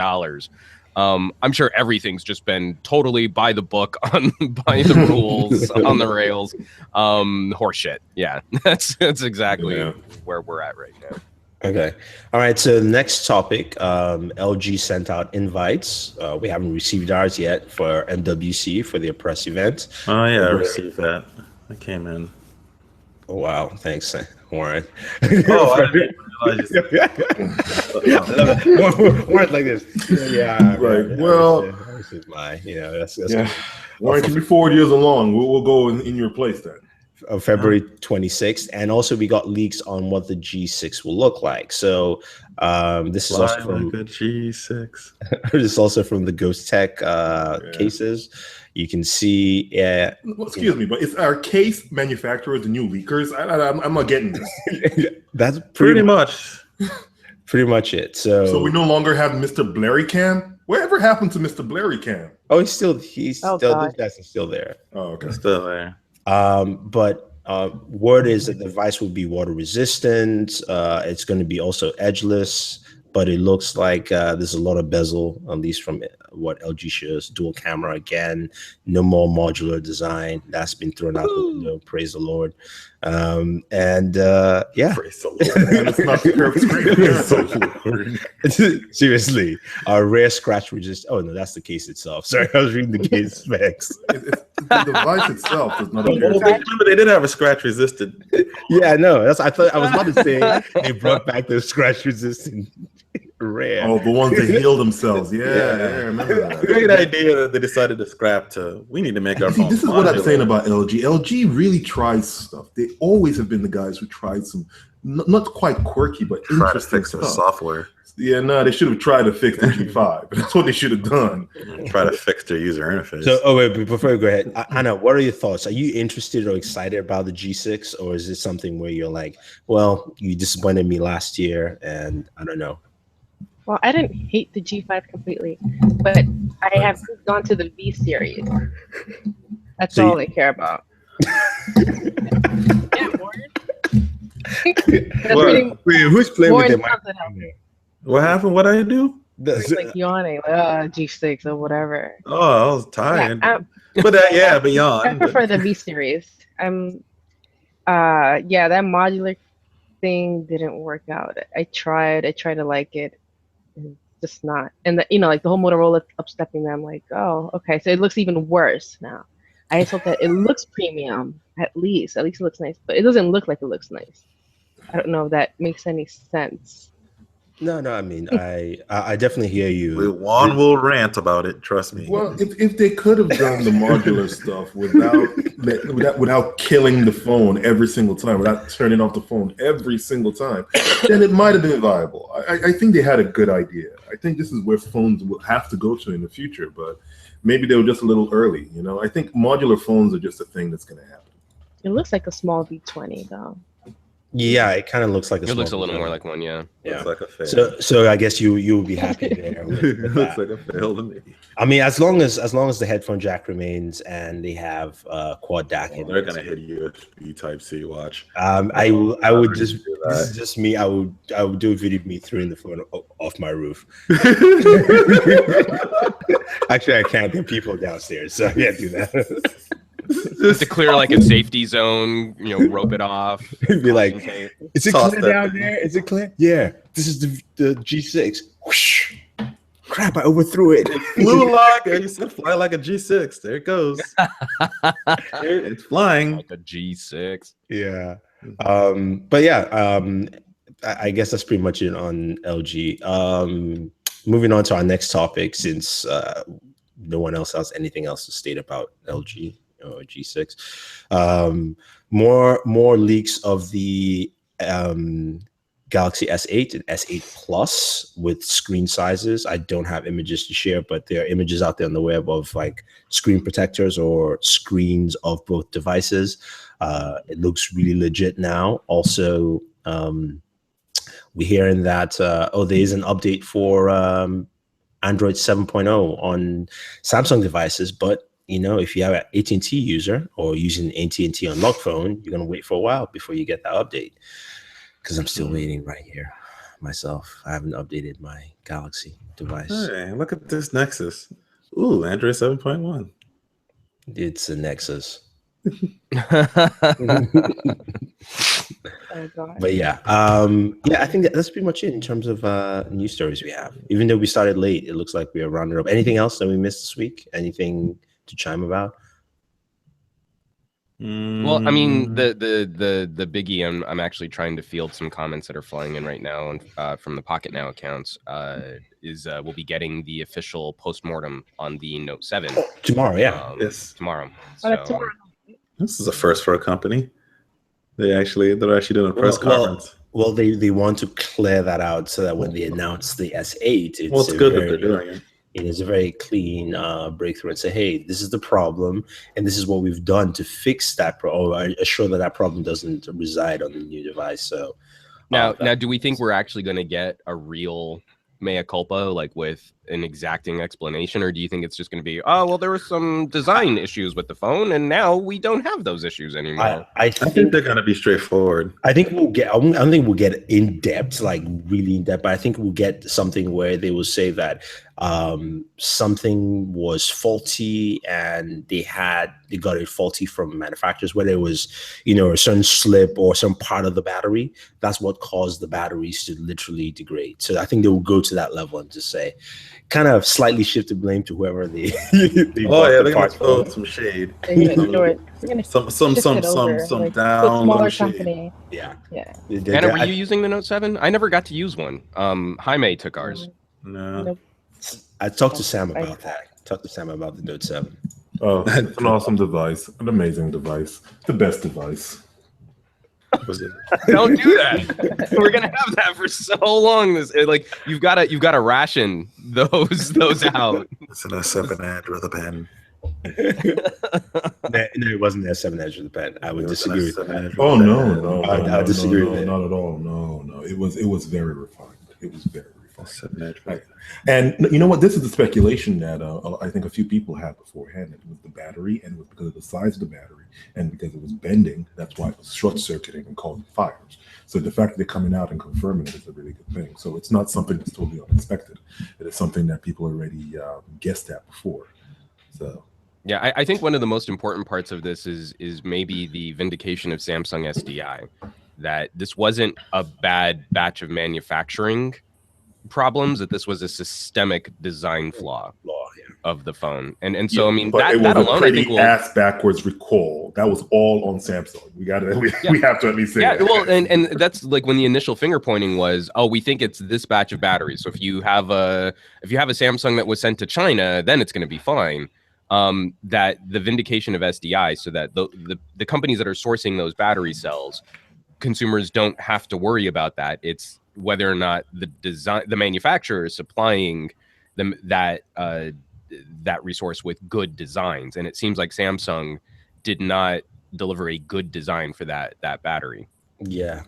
I'm sure everything's just been totally by the book, by the rules, on the rails. Horseshit. Yeah, that's exactly where we're at right now. Okay. All right. So the next topic, LG sent out invites. We haven't received ours yet for MWC for their press event. Oh yeah, I received that. I came in. Oh, wow. Thanks, Warren. Oh, I didn't realize. Warren's like this. Yeah. Right. Well, this is my, that's Warren, can you forward yours along? We'll go in your place then. Of February 26th, and also we got leaks on what the G6 will look like. So this is also from the G6. This is also from the Ghost Tech cases. You can see. Well, excuse me, but is our case manufacturers the new leakers? I'm not getting this. That's pretty much it. So we no longer have Mr. Blairycam. Whatever happened to Mr. Blairycam? Oh, he's still these guys are still there. Oh, okay, still there. But word is that the device will be water resistant. It's going to be also edgeless, but it looks like there's a lot of bezel, at least from what LG shows. Dual camera again, no more modular design. That's been thrown out the window. Praise the Lord. And yeah, praise the Lord. It's not the perfect screen. Seriously, a rare scratch resist. Oh no, that's the case itself. Sorry, I was reading the case specs. The device itself does not appear. Remember, they did have a scratch resistant. Yeah, no, I was about to say they brought back the scratch resistant rare. Oh, the ones that heal themselves. Yeah, I remember that. Great idea that they decided to scrap to. We need to make our phone. This is what I'm saying about LG. LG really tries stuff. They always have been the guys who tried some not quite quirky, but interesting stuff. Software. Yeah, no, they should have tried to fix the G5. That's what they should have done. Try to fix their user interface. So, wait, before we go ahead, Anna, what are your thoughts? Are you interested or excited about the G6, or is it something where you're like, well, you disappointed me last year, and I don't know? Well, I didn't hate the G5 completely, but I have gone to the V series. That's all I care about. Who's playing with them? What happened? What did I do? Like yawning, like G6 or whatever. Oh, I was tired. But beyond. I prefer the V series. That modular thing didn't work out. I tried to like it. It's just not. And like the whole Motorola upstepping them, like, oh, okay, so it looks even worse now. I just hope that it looks premium, at least it looks nice, but it doesn't look like it looks nice. I don't know if that makes any sense. No, I mean, I definitely hear you. Juan will rant about it. Trust me. Well, if they could have done the modular stuff without killing the phone every single time, without turning off the phone every single time, then it might have been viable. I think they had a good idea. I think this is where phones will have to go to in the future, but maybe they were just a little early. You know, I think modular phones are just a thing that's going to happen. It looks like a small V20 though. Yeah, it kind of looks like It looks a little more like one, yeah. Looks like a fail. So I guess you would be happy there. With Looks that. like a fail to me. I mean, as long as the headphone jack remains and they have quad DAC in They're it. gonna hit USB Type C. Watch. I would just do this that. is just me. I would do a video of me throwing the phone off my roof. Actually, I can't. There are people downstairs, so I can't do that. To clear like a safety zone, you know, rope it off. Be like, is it Toss clear that down thing. there? Is it clear? Yeah. This is the G6. Whoosh. Crap! I overthrew it. Flew like you said, fly like a G6. There it goes. It's flying. Like a G6. Yeah. But yeah, I guess that's pretty much it on LG. Moving on to our next topic, since no one else has anything else to state about LG or G6. More leaks of the Galaxy S8 and S8 Plus with screen sizes. I don't have images to share, but there are images out there on the web of like screen protectors or screens of both devices. It looks really legit now. Also, we're hearing that there is an update for Android 7.0 on Samsung devices, but you know, if you have an AT&T user or using AT&T unlock phone, you're gonna wait for a while before you get that update. Because I'm still waiting right here myself. I haven't updated my Galaxy device. Hey, look at this Nexus. Ooh, Android 7.1. It's a Nexus. Oh god. But yeah, I think that's pretty much it in terms of news stories we have. Even though we started late, it looks like we are rounded up. Anything else that we missed this week? Anything to chime about? Well, I mean, the biggie. I'm actually trying to field some comments that are flying in right now from the Pocket Now accounts. We'll be getting the official postmortem on the Note 7 Tomorrow, yeah. Yes. tomorrow. Oh, that's So, tomorrow. This is a first for a company. They're actually doing a press conference. Well, they want to clear that out so that when they announce the S8, It's good that they're doing it. It is a very clean breakthrough and say, hey, this is the problem, and this is what we've done to fix that or assure that problem doesn't reside on the new device. So now, do we think we're actually going to get a real mea culpa, like with an exacting explanation, or do you think it's just going to be, oh, well, there were some design issues with the phone, and now we don't have those issues anymore? I think they're going to be straightforward. I think we'll get. I don't think we'll get in depth, like really in depth. But I think we'll get something where they will say that something was faulty, and they got it faulty from manufacturers, whether it was, you know, a certain slip or some part of the battery. That's what caused the batteries to literally degrade. So I think they will go to that level and just say, kind of slightly shift the blame to whoever they. They're gonna throw some shade. They're gonna ignore it. They're gonna Some shift it over, some like, down a smaller low shade. company. Yeah. Anna, were you using the Note 7? I never got to use one. Jaime took ours. No. Nope. I talked to Sam about that. Talked to Sam about the Note 7. Oh, it's an awesome device, an amazing device, the best device. Don't do that. We're gonna have that for so long. You've got to ration those out. It's an S7 Edge with a pen. No, it wasn't the S7 Edge with the pen. I would disagree with that. Oh no, I disagree with that. Not at all. No. It was very refined. It was very refined. S7 Edge. Right. And you know what? This is the speculation that I think a few people had beforehand. It was the battery, and it was because of the size of the battery, and because it was bending. That's why it was short circuiting and causing fires. So the fact that they're coming out and confirming it is a really good thing. So it's not something that's totally unexpected. It is something that people already guessed at before. So. Yeah, I think one of the most important parts of this is maybe the vindication of Samsung SDI, that this wasn't a bad batch of manufacturing problems, that this was a systemic design flaw. of the phone. And so, I mean, but that it was alone, a I think pretty ass backwards recall. That was all on Samsung. We have to at least say yeah, that. well, and that's like when the initial finger pointing was, oh, we think it's this batch of batteries. So if you have a Samsung that was sent to China, then it's going to be fine. That the vindication of SDI, so that the companies that are sourcing those battery cells, consumers don't have to worry about that. It's whether or not the manufacturer is supplying them that resource with good designs, and it seems like Samsung did not deliver a good design for that battery. Yeah.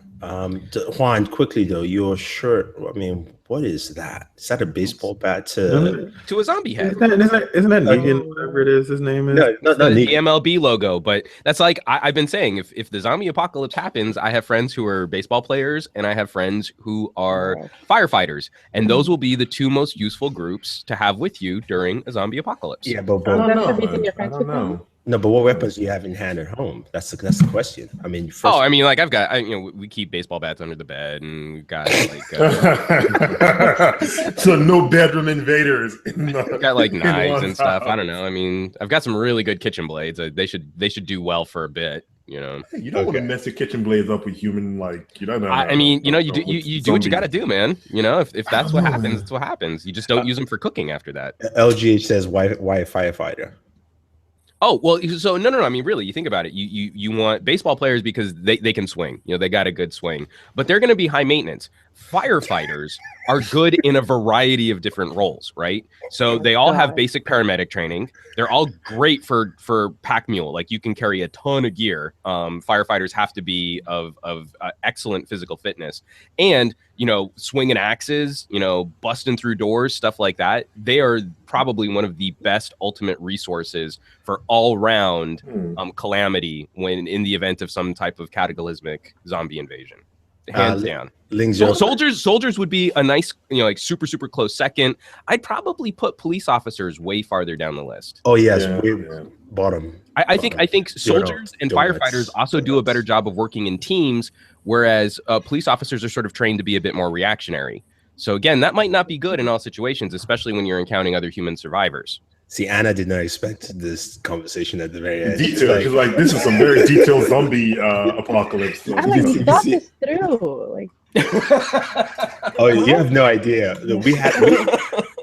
Juan, quickly though, your shirt, I mean, what is that? Is that a baseball bat to a zombie head? Isn't that Negan, whatever it is his name is? No, not the Negan. MLB logo, but that's like I've been saying, if the zombie apocalypse happens, I have friends who are baseball players and I have friends who are firefighters, and those will be the two most useful groups to have with you during a zombie apocalypse. Yeah, but I don't That's know. the reason your I friends don't would come? know. no, but what weapons do you have in hand at home? That's the question. I mean, first, I mean, like we keep baseball bats under the bed, and we've got like So no bedroom invaders. I've got like knives and stuff. I don't know. I mean, I've got some really good kitchen blades. They should do well for a bit. You know, You don't want to mess your kitchen blades up with human, like, you know. I mean, you know, you do what you got to do, man. You know, if that's what happens, it's what happens. You just don't use them for cooking after that. LGH says, why a firefighter? Oh, well, so no. I mean, really, you think about it. You want baseball players because they can swing. You know, they got a good swing, but they're going to be high maintenance. Firefighters are good in a variety of different roles, right? So they all have basic paramedic training. They're all great for pack mule. Like you can carry a ton of gear. Firefighters have to be of excellent physical fitness, and you know, swinging axes, you know, busting through doors, stuff like that. They are probably one of the best ultimate resources for all round calamity when in the event of some type of cataclysmic zombie invasion. Hands down. Soldiers would be a nice, you know, like super close second. I'd probably put police officers way farther down the list. Oh yes, bottom. I think soldiers and firefighters also do a better job of working in teams, whereas police officers are sort of trained to be a bit more reactionary. So again, that might not be good in all situations, especially when you're encountering other human survivors. See, Anna did not expect this conversation at the very end. Detail. She's like, this is some very detailed zombie apocalypse. I like thought this through. Like, oh, you have no idea.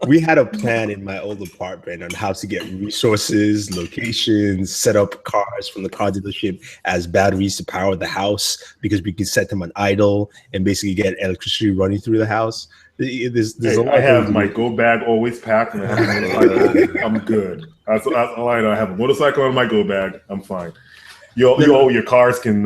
We had a plan in my old apartment on how to get resources, locations, set up cars from the car dealership as batteries to power the house because we could set them on idle and basically get electricity running through the house. There's a lot. I have my go bag always packed, and I have a motorcycle. I'm good. That's all I know. I have a motorcycle on my go bag. I'm fine. Your cars can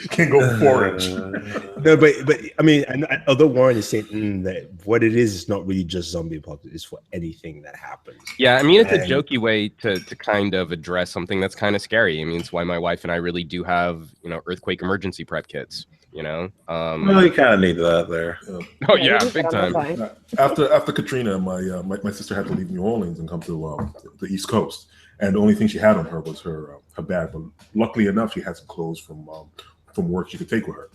can go forage. No, but I mean, although Warren is saying that what it is not really just zombie apocalypse, it's for anything that happens. Yeah, I mean, it's a jokey way to kind of address something that's kind of scary. I mean, it's why my wife and I really do have, you know, earthquake emergency prep kits. You know, well, you kind of need that there. Oh yeah, big time. After Katrina, my sister had to leave New Orleans and come to the East Coast, and the only thing she had on her was her bag. But luckily enough, she had some clothes from work she could take with her.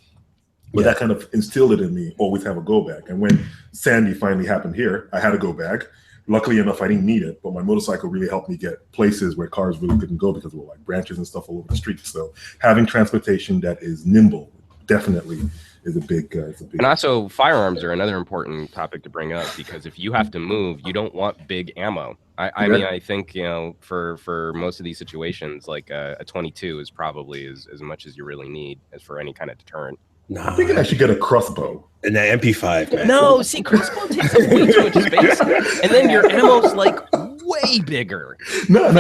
But that kind of instilled it in me, always have a go bag. And when Sandy finally happened here, I had a go bag. Luckily enough, I didn't need it, but my motorcycle really helped me get places where cars really couldn't go because there were like branches and stuff all over the street. So having transportation that is nimble definitely is a big. And also, firearms are another important topic to bring up because if you have to move, you don't want big ammo. I mean, I think, you know, for most of these situations, like a 22 is probably as much as you really need as for any kind of deterrent. Nah, I'm thinking I should get a crossbow. And an MP5, man. No, see, crossbow takes up way too much space, and then your ammo's like way bigger. No.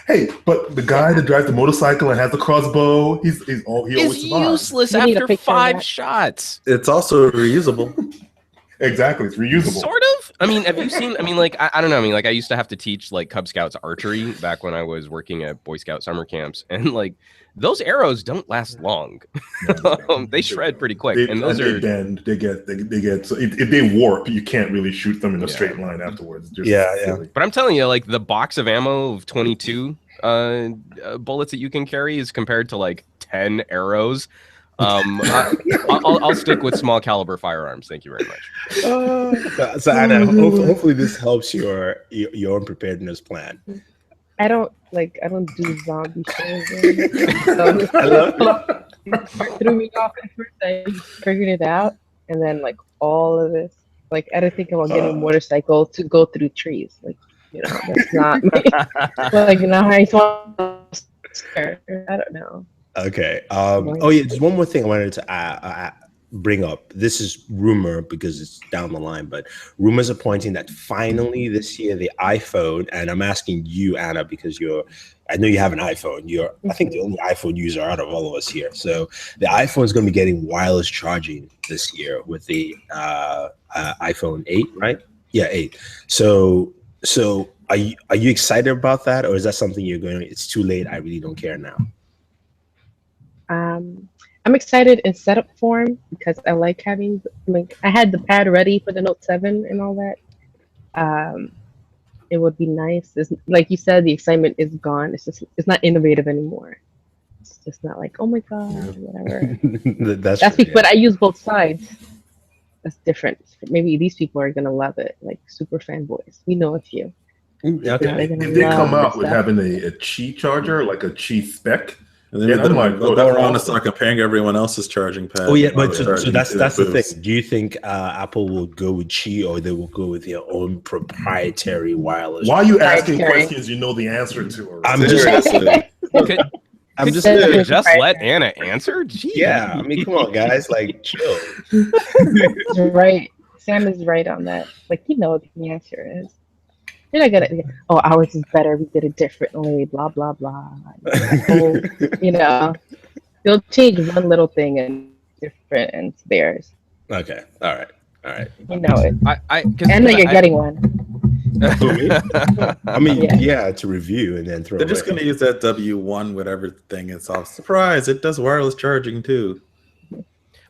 Hey, but the guy that drives the motorcycle and has the crossbow, he always survives. Useless after 5 shots. It's also reusable. Exactly, it's reusable. Sort of. I mean, have you seen? I mean, like I don't know. I mean, like I used to have to teach like Cub Scouts archery back when I was working at Boy Scout summer camps, and like those arrows don't last long. They shred pretty quick, and they bend. They get. So if they warp, you can't really shoot them in a straight line afterwards. Just silly. But I'm telling you, like the box of ammo of 22 bullets that you can carry is compared to like 10 arrows. I'll stick with small caliber firearms. Thank you very much. So Anna, hopefully this helps your own preparedness plan. I don't do zombie shows. So I love it threw me off at first. I figured it out, and then like all of this, like I didn't think about getting a motorcycle to go through trees. Like, that's not me. Like now I want to I don't know. Okay. Oh yeah, there's one more thing I wanted to bring up. This is rumor because it's down the line, but rumors are pointing that finally this year the iPhone, and I'm asking you, Anna, because I know you have an iPhone. You're, I think, the only iPhone user out of all of us here. So the iPhone is going to be getting wireless charging this year with the iPhone 8, right? Yeah, 8. So are you excited about that, or is that something it's too late, I really don't care now? I'm excited in setup form because I like having, I had the pad ready for the Note 7 and all that. It would be nice. Like you said, the excitement is gone. It's not innovative anymore. It's just not like, oh my God, whatever. That's true, but I use both sides. That's different. Maybe these people are gonna love it, like super fanboys. We know a few. Okay. If they come out with having a Qi charger, like a Qi spec, and then they'll go around and start comparing everyone else's charging pad. Oh yeah, but so that's the thing. Do you think Apple will go with Qi, or they will go with their own proprietary wireless? Why are you asking questions you know the anser to? Already? I'm just let Anna answer. Jeez. Yeah, I mean, come on, guys, like chill. Right, Sam is right on that. Like, what the answer is. You're not gonna. Oh, ours is better. We did it differently. Blah blah blah. You'll change one little thing and different, and it's theirs. Okay. All right. You know it. And then you're getting one. I mean, yeah, to review and then throw. They're just gonna use that W1 whatever thing. It's all surprise. It does wireless charging too.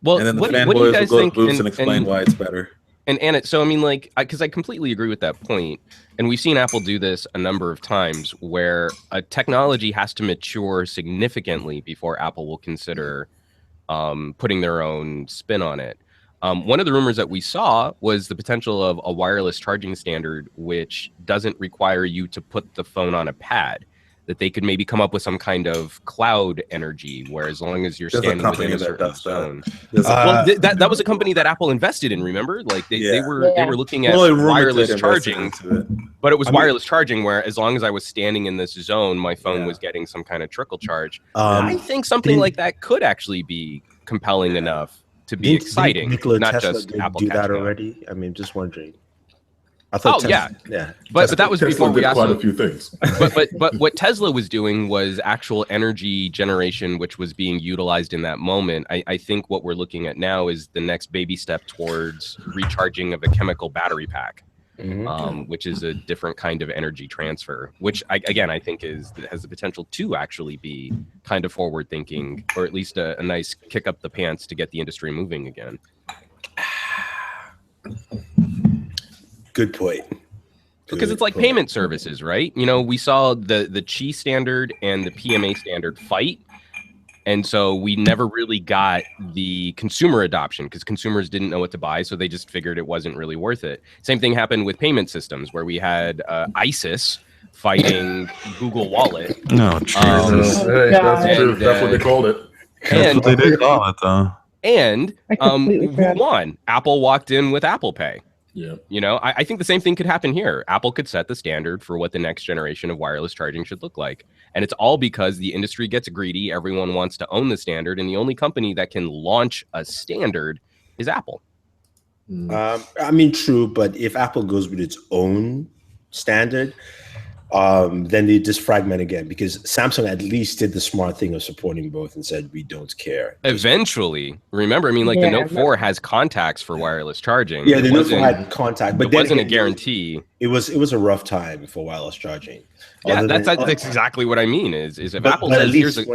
Well, and then the what do you fanboys guys will go think? to Boost and explain why it's better. And Anna, so I mean, like, because I completely agree with that point, and we've seen Apple do this a number of times, where a technology has to mature significantly before Apple will consider putting their own spin on it. One of the rumors that we saw was the potential of a wireless charging standard, which doesn't require you to put the phone on a pad. That they could maybe come up with some kind of cloud energy, where as long as you're standing within a certain zone. That was a company that Apple invested in. Remember, like they were looking at wireless charging, but it was wireless charging where as long as I was standing in this zone, my phone was getting some kind of trickle charge. I think something like that could actually be compelling enough to be exciting. Not Tesla just Apple do that already. I mean, just wondering. I thought yeah. But that was Tesla before we asked quite a few things. But what Tesla was doing was actual energy generation, which was being utilized in that moment. I think what we're looking at now is the next baby step towards recharging of a chemical battery pack, which is a different kind of energy transfer, which I think has the potential to actually be kind of forward thinking, or at least a nice kick up the pants to get the industry moving again. Good point. Because it's like payment services, right? We saw the Qi standard and the PMA standard fight. And so we never really got the consumer adoption because consumers didn't know what to buy. So they just figured it wasn't really worth it. Same thing happened with payment systems where we had ISIS fighting Google Wallet. No, Jesus. That's what they called it. That's what they did call it, though. And who won? Apple walked in with Apple Pay. Yeah. I think the same thing could happen here. Apple could set the standard for what the next generation of wireless charging should look like. And it's all because the industry gets greedy. Everyone wants to own the standard. And the only company that can launch a standard is Apple. I mean, true. But if Apple goes with its own standard, then they just fragment again, because Samsung at least did the smart thing of supporting both and said, we don't care. Eventually, remember, I mean, the Note 4 has contacts for wireless charging. Yeah, the Note 4 had contact, but it wasn't a guarantee. it was a rough time for wireless charging. Yeah, that's exactly what I mean. Is if Apple but at says least here's a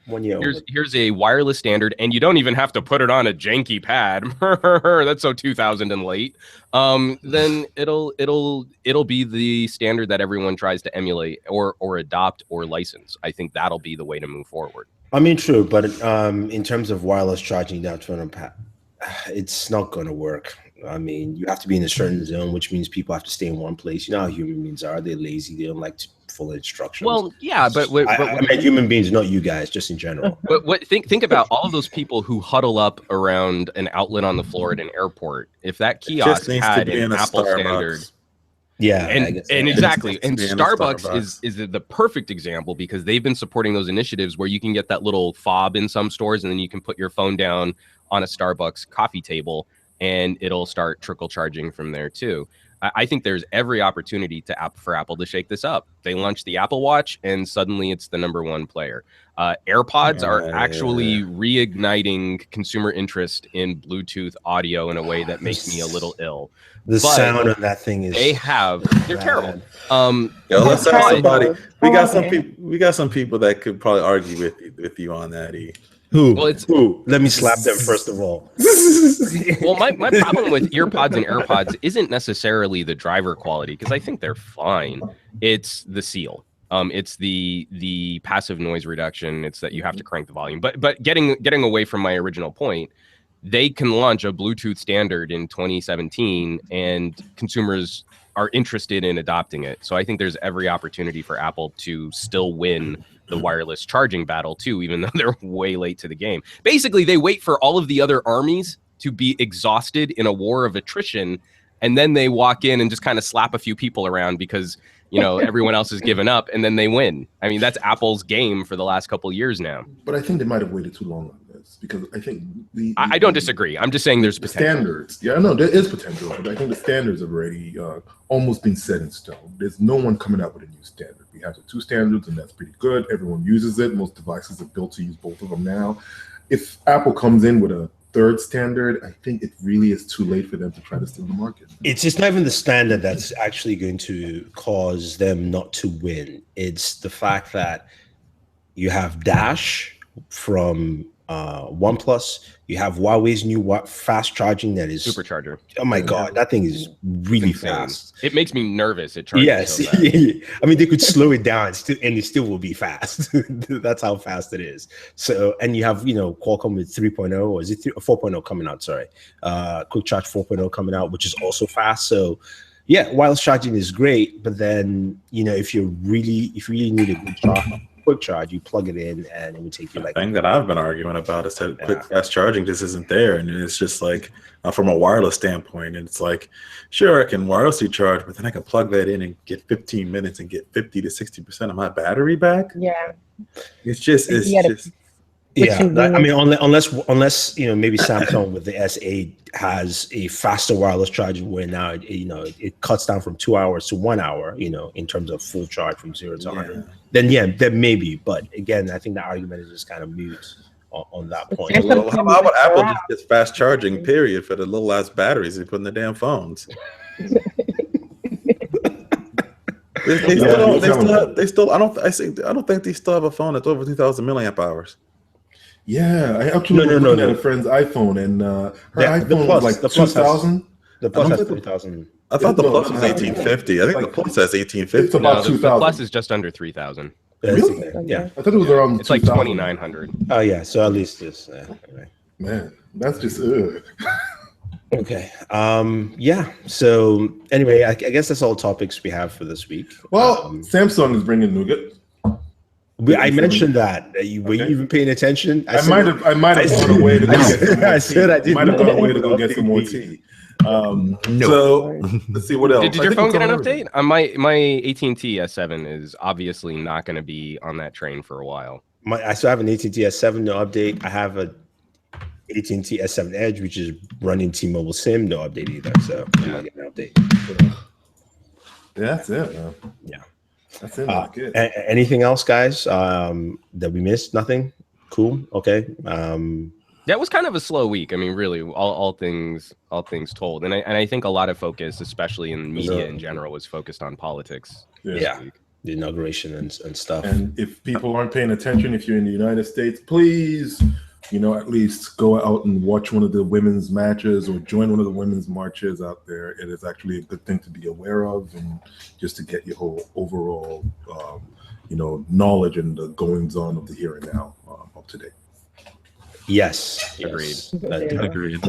1 year. here's a wireless standard, and you don't even have to put it on a janky pad. That's so 2000 and late. Then it'll be the standard that everyone tries to emulate or adopt or license. I think that'll be the way to move forward. I mean, true, but in terms of wireless charging down to it's not going to work. I mean, you have to be in a certain zone, which means people have to stay in one place. You know how human beings are. They're lazy. They don't like to follow instructions. Well, yeah, but I mean, human beings, not you guys, just in general. But think about all of those people who huddle up around an outlet on the floor at an airport. If that kiosk had an Apple standard. Yeah, and exactly. And Starbucks is the perfect example because they've been supporting those initiatives where you can get that little fob in some stores and then you can put your phone down on a Starbucks coffee table and it'll start trickle charging from there too. I think there's every opportunity for Apple to shake this up. They launched the Apple Watch and suddenly it's the #1 player. AirPods are actually reigniting consumer interest in Bluetooth audio in a way that makes me a little ill. The sound of that thing is they're terrible. Let's have somebody. We got some people that could probably argue with you on that. Who? Let me slap them first of all. Well, my problem with earpods and AirPods isn't necessarily the driver quality because I think they're fine. It's the seal. It's the passive noise reduction. It's that you have to crank the volume. But getting away from my original point, they can launch a Bluetooth standard in 2017, and consumers are interested in adopting it. So I think there's every opportunity for Apple to still win the wireless charging battle too, even though they're way late to the game. Basically, they wait for all of the other armies to be exhausted in a war of attrition, and then they walk in and just kind of slap a few people around because everyone else has given up, and then they win. I mean, that's Apple's game for the last couple of years now. But I think they might have waited too long on this because I think I don't disagree. I'm just saying there's potential. Standards. Yeah, no, there is potential, but I think the standards have already almost been set in stone. There's no one coming out with a new standard. We have the 2 standards, and that's pretty good. Everyone uses it. Most devices are built to use both of them now. If Apple comes in with a 3rd standard, I think it really is too late for them to try to steal the market. It's just not even the standard that's actually going to cause them not to win. It's the fact that you have Dash from OnePlus, you have Huawei's new fast charging that is supercharger. Oh my God, that thing is really fast. It makes me nervous. It charges. Yes, so fast. I mean they could slow it down and it still will be fast. That's how fast it is. So, and you have Qualcomm with 3.0 or is it 4.0 coming out? Sorry, Quick Charge 4.0 coming out, which is also fast. So, yeah, wireless charging is great, but then if you really need a good quick charge, you plug it in and it would take you the thing that I've been arguing about is that quick fast charging just isn't there, and it's just like from a wireless standpoint, and it's like sure I can wirelessly charge, but then I can plug that in and get 15 minutes and get 50 to 60% of my battery back. Yeah, it's just yeah. I mean, unless maybe Samsung with the S8 has a faster wireless charging where now it cuts down from 2 hours to 1 hour, in terms of full charge from 0 to 100. Then maybe. But again, I think the argument is just kind of mute on that point. How about Apple just gets fast charging, period, for the little ass batteries they put in the damn phones? They still. I don't think they still have a phone that's over 2,000 milliamp hours. Yeah, I actually looking at a friend's iPhone, and her iPhone was like 2,000. The Plus has 3,000. I thought the Plus was 1,850. I think the Plus has 1,850. It's about 2,000. The Plus is just under 3,000. Really? Yeah. I thought it was around. It's like 2,900. Oh yeah, so at least this. Man, that's just Okay. Yeah. So anyway, I guess that's all topics we have for this week. Well, Samsung is bringing nougat. I mentioned that. Were you even paying attention? I might have gone away to go get some more tea. I said I did. Might have gone away to go get some more tea. So let's see what else. Did your phone get an update? My AT&T S7 is obviously not going to be on that train for a while. I still have an AT&T S7, no update. I have a AT&T S7 Edge, which is running T-Mobile SIM, no update either. So I'm not getting an update. Yeah, that's it, man. Yeah. That's it. Good. Anything else, guys, that we missed? Nothing? Cool. Okay. That was kind of a slow week. I mean, really, all things told, and I think a lot of focus, especially in media in general, was focused on politics. This week. The inauguration and stuff. And if people aren't paying attention, if you're in the United States, please, at least go out and watch one of the women's matches or join one of the women's marches out there. It is actually a good thing to be aware of, and just to get your whole overall, knowledge and the goings on of the here and now up to date. Yes. Agreed. Agreed.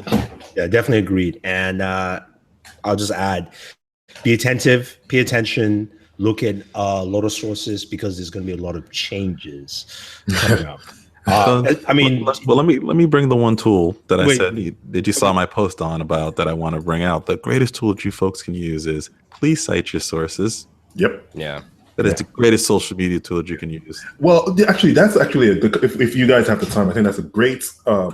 Yeah, definitely agreed. And I'll just add, be attentive, pay attention, look at a lot of sources, because there's going to be a lot of changes coming up. I mean, well, let me bring the one tool that I said that you saw my post on about that I want to bring out. The greatest tool that you folks can use is please cite your sources. Yep. Yeah. That is the greatest social media tool that you can use. Well, actually, that's actually if you guys have the time, I think that's a great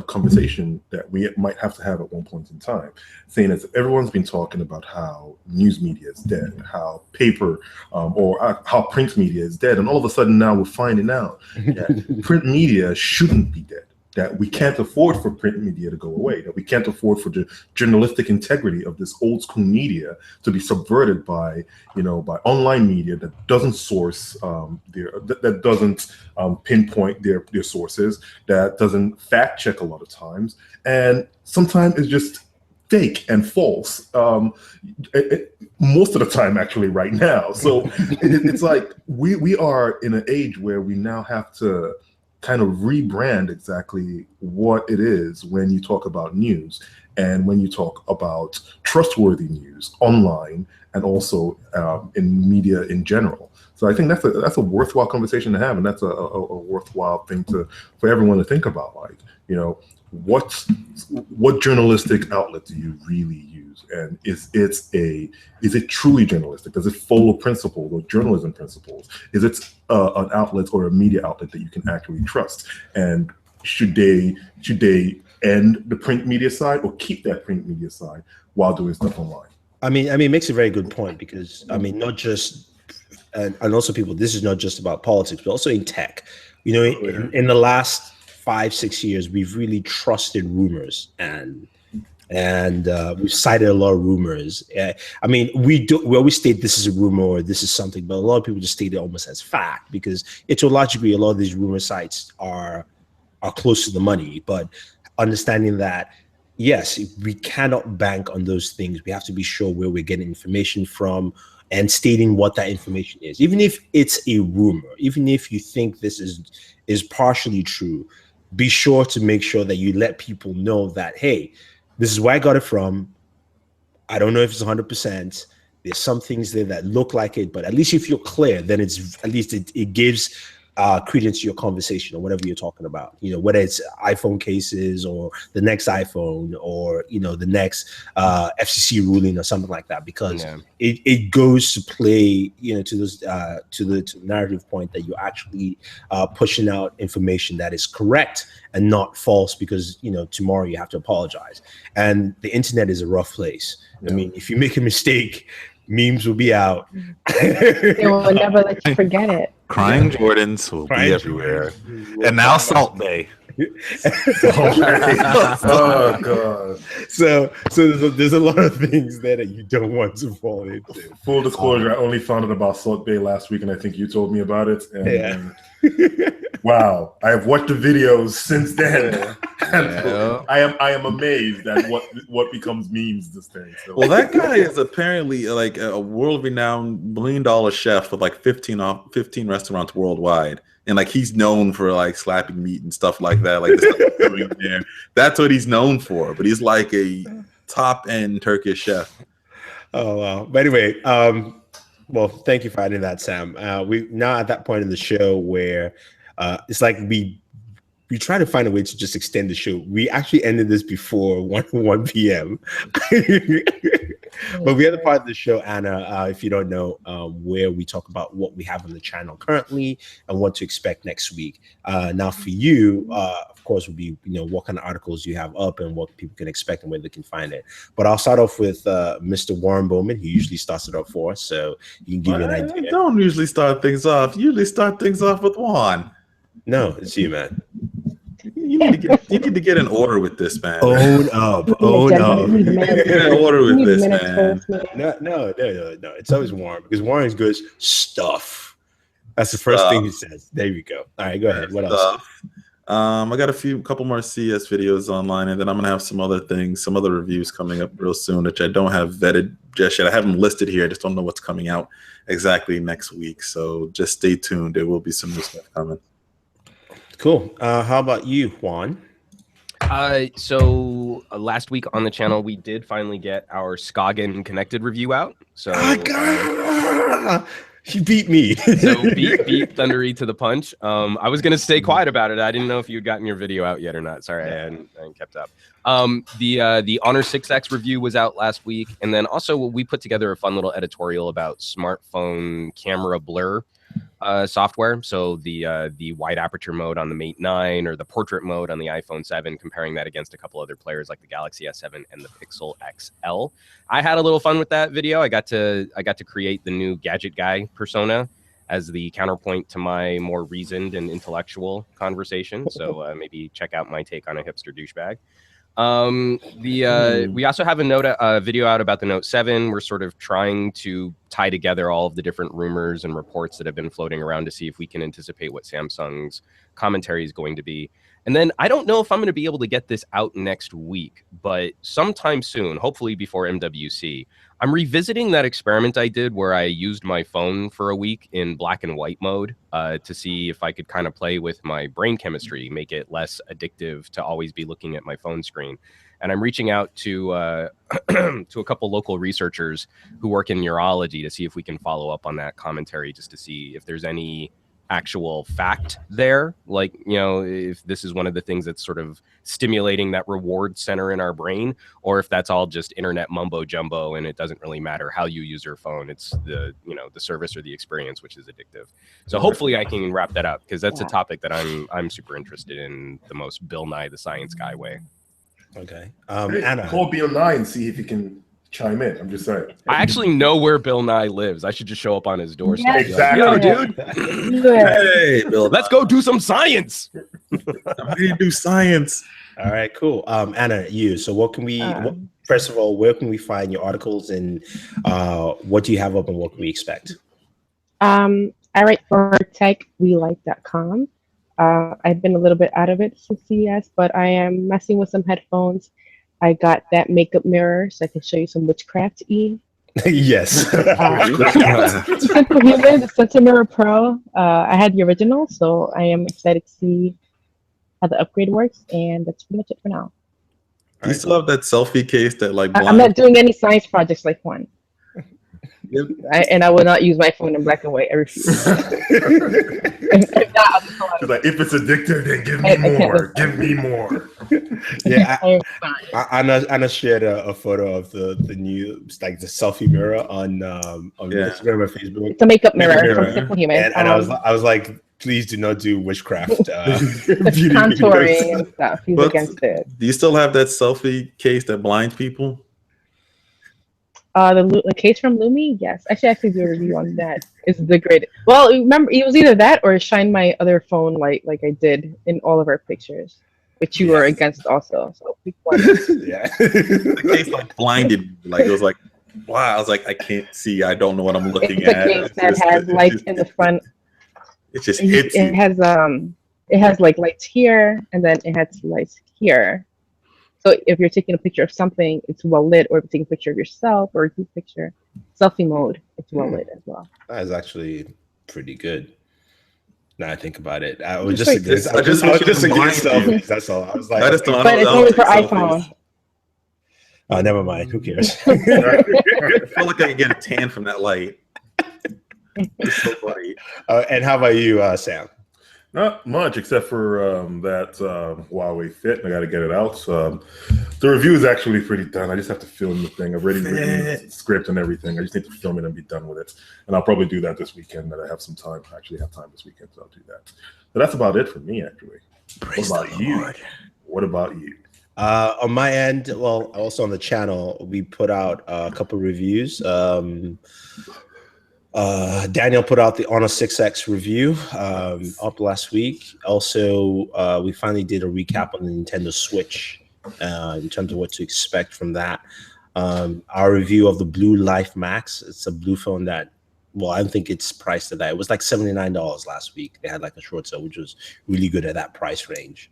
conversation that we might have to have at one point in time. Saying that everyone's been talking about how news media is dead, how paper or how print media is dead, and all of a sudden now we're finding out that print media shouldn't be dead. That we can't afford for print media to go away, that we can't afford for the journalistic integrity of this old school media to be subverted by online media that doesn't source that doesn't pinpoint their sources, that doesn't fact check a lot of times, and sometimes it's just fake and false. Most of the time, actually, right now. So it's like we are in an age where we now have to kind of rebrand exactly what it is when you talk about news and when you talk about trustworthy news online and also in media in general. So I think that's a worthwhile conversation to have, and that's a worthwhile thing for everyone to think about. Like, what journalistic outlet do you really use, and is it truly journalistic? Does it follow principles or journalism principles? Is it an outlet or a media outlet that you can actually trust? And should they end the print media side or keep that print media side while doing stuff online? I mean, it makes a very good point, because not just and also people, this is not just about politics, but also in tech. In the last 5-6 years, we've really trusted rumors, and we've cited a lot of rumors. I mean, we always state this is a rumor or this is something, but a lot of people just state it almost as fact, because etymologically, a lot of these rumor sites are close to the money. But understanding that, yes, we cannot bank on those things. We have to be sure where we're getting information from and stating what that information is. Even if it's a rumor, even if you think this is partially true, be sure to make sure that you let people know that, hey, this is where I got it from. I don't know if it's 100%. There's some things there that look like it, but at least if you're clear, then it gives credence to your conversation or whatever you're talking about. Whether it's iPhone cases or the next iPhone or the next FCC ruling or something like that, because it goes to play to the narrative point that you're actually pushing out information that is correct and not false, because tomorrow you have to apologize. And the internet is a rough place. I mean, if you make a mistake, memes will be out. They will never let you forget it. Crying Jordans will be everywhere. And now Salt Bay. Oh god. So there's a lot of things there that you don't want to fall into. Full disclosure, I only found out about Salt Bay last week, and I think you told me about it. And wow, I have watched the videos since then. And I am amazed at what becomes memes this thing. So. Well, that guy is apparently like a world-renowned $1 million chef with like 15 restaurants worldwide. And like he's known for like slapping meat and stuff like that. Like the stuff he's doing there. That's what he's known for. But he's like a top-end Turkish chef. Oh wow! But anyway, well, thank you for adding that, Sam. We now at that point in the show where it's like we try to find a way to just extend the show. We actually ended this before 1 p.m. But we had a part of the show, Anna, if you don't know, where we talk about what we have on the channel currently and what to expect next week. Now for you, of course, would be what kind of articles you have up and what people can expect and where they can find it. But I'll start off with Mr. Warren Bowman. He usually starts it off for us, so you can give you an idea. I don't usually start things off. You usually start things off with Juan. No, it's you, man. You need to get an order with this, man. Own up. You need to get an order with this, man. No. It's always Warren, because Warren goes stuff. That's the first thing he says. There you go. All right, go ahead. What else? I got couple more CS videos online, and then I'm gonna have some other things, some other reviews coming up real soon, which I don't have vetted just yet. I haven't listed here. I just don't know what's coming out exactly next week. So just stay tuned. There will be some new stuff coming. Cool. How about you, Juan? So last week on the channel, we did finally get our Skagen connected review out. So he beat me. So beat Thundery to the punch. I was gonna stay quiet about it. I didn't know if you'd gotten your video out yet or not. Sorry, I hadn't kept up. The Honor 6X review was out last week, and then also we put together a fun little editorial about smartphone camera blur software. So the wide aperture mode on the Mate 9 or the portrait mode on the iPhone 7, comparing that against a couple other players like the Galaxy S7 and the Pixel XL. I had a little fun with that video. I got to create the new gadget guy persona as the counterpoint to my more reasoned and intellectual conversation. So maybe check out my take on a hipster douchebag. We also have a video out about the Note 7. We're sort of trying to tie together all of the different rumors and reports that have been floating around to see if we can anticipate what Samsung's commentary is going to be. And then I don't know if I'm going to be able to get this out next week, but sometime soon, hopefully before MWC, I'm revisiting that experiment I did where I used my phone for a week in black and white mode to see if I could kind of play with my brain chemistry, make it less addictive to always be looking at my phone screen. And I'm reaching out to to a couple local researchers who work in neurology to see if we can follow up on that commentary, just to see if there's any actual fact there, like, you know, if this is one of the things that's sort of stimulating that reward center in our brain, or if that's all just internet mumbo jumbo and it doesn't really matter how you use your phone. It's the, you know, the service or the experience which is addictive. So hopefully I can wrap that up, because that's a topic that I'm super interested in, the most Bill Nye the Science Guy way. Okay. Anna, call Bill Nye and see if he can chime in. I'm just saying. I actually know where Bill Nye lives. I should just show up on his doorstep. Yes. Exactly. Yo, dude. Hey, Bill, Let's go do some science. I'm ready to do science. All right, cool. Anna, you. So what can we, first of all, where can we find your articles, and what do you have up and what can we expect? I write for techwelike.com. I've been a little bit out of it since CES, but I am messing with some headphones. I got that makeup mirror so I can show you some witchcraft-y. Yes. Simple Human, the Sensor Mirror Pro. I had the original, so I am excited to see how the upgrade works, and that's pretty much it for now. Do you still have that selfie case that like I'm not doing any science projects like one. And I will not use my phone in black and white. I refuse. If not, like, if it's addictive, then give me more. Give me more. Yeah, Anna shared a photo of the new, like, the selfie mirror on Instagram or Facebook. It's a makeup mirror from Simple Human. And I was like, please do not do witchcraft. Contouring and stuff. He's against it. Do you still have that selfie case that blinds people? The case from Lumi, yes. I should actually do a review on that. It's the great. Well, remember, it was either that or shine my other phone light, like I did in all of our pictures, which you were against also. So yeah, the case like blinded me. Like it was like, wow. I was like, I can't see. I don't know what I'm looking at. It's a case that has lights in the front. It just hits you. It has like lights here, and then it has lights here. So if you're taking a picture of something, it's well lit, or if you're taking a picture of yourself or a group picture, selfie mode, it's well lit as well. That is actually pretty good. Now I think about it, I was just against selfies. That's all. I was like, but it's only for iPhone. Oh, never mind. Who cares? I feel like I can get a tan from that light. It's so funny. And how about you, Sam? Not much, except for that Huawei Fit. I got to get it out. So, the review is actually pretty done. I just have to film the thing. I've already written the script and everything. I just need to film it and be done with it. And I'll probably do that this weekend. That I have some time. I actually have time this weekend, so I'll do that. But that's about it for me, actually. Praise what about you? What about you? On my end, well, also on the channel, we put out a couple reviews. Daniel put out the Honor 6X review up last week. Also, we finally did a recap on the Nintendo Switch in terms of what to expect from that. Our review of the Blue Life Max. It's a blue phone that, well, I don't think it's priced at that. It was like $79 last week. They had like a short sale, which was really good at that price range.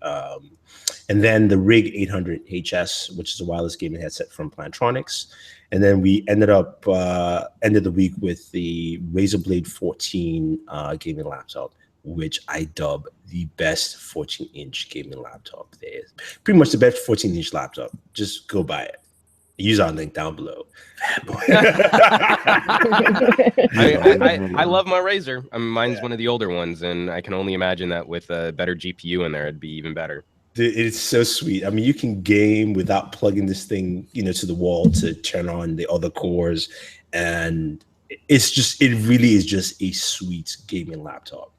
And then the Rig 800 HS, which is a wireless gaming headset from Plantronics. And then we ended the week with the Razer Blade 14 gaming laptop, which I dub the best 14-inch gaming laptop there is. Pretty much the best 14-inch laptop. Just go buy it. Use our link down below. I love my Razer. I mean, mine's one of the older ones, and I can only imagine that with a better GPU in there, it'd be even better. It's so sweet. I mean, you can game without plugging this thing, to the wall to turn on the other cores, and it really is just a sweet gaming laptop,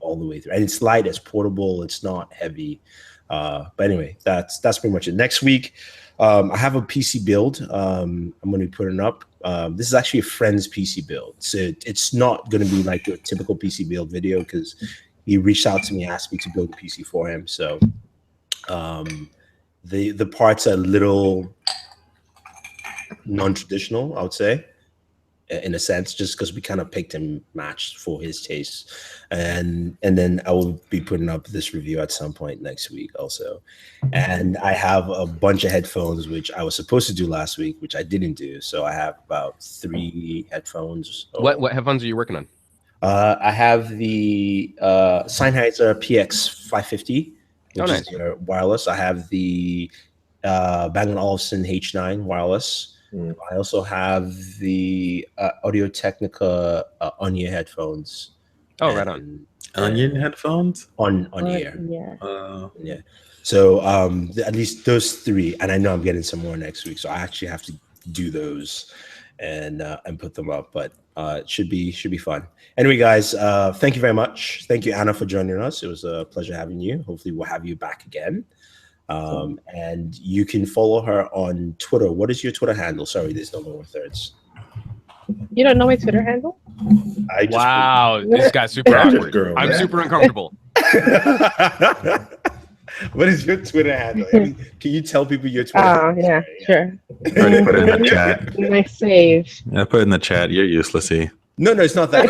all the way through. And it's light, it's portable, it's not heavy. But anyway, that's pretty much it. Next week, I have a PC build. I'm going to be putting up. This is actually a friend's PC build, so it's not going to be like your typical PC build video because he reached out to me, asked me to build a PC for him. So the parts are a little non-traditional, I would say, in a sense, just because we kind of picked and matched for his taste. And then I will be putting up this review at some point next week also. And I have a bunch of headphones, which I was supposed to do last week, which I didn't do. So I have about 3 headphones. What headphones are you working on? I have the Sennheiser PX550, which is their wireless. I have the Bang & Olufsen H9 wireless. I also have the Audio-Technica on-ear headphones. Oh, right on. Onion headphones? On ear. Yeah. Yeah. So at least those 3, and I know I'm getting some more next week, so I actually have to do those and put them up. But it should be fun. Anyway, guys, thank you very much. Thank you, Anna, for joining us. It was a pleasure having you. Hopefully, we'll have you back again. And you can follow her on Twitter. What is your Twitter handle? Sorry, there's no lower thirds. You don't know my Twitter handle? Wow, this guy's super awkward. Girl, I'm man. super uncomfortable. What is your Twitter handle? I mean, can you tell people your Twitter handle? Yeah, sure. Already put it in the chat. Nice save. I put it in the chat. You're useless, No, it's not that.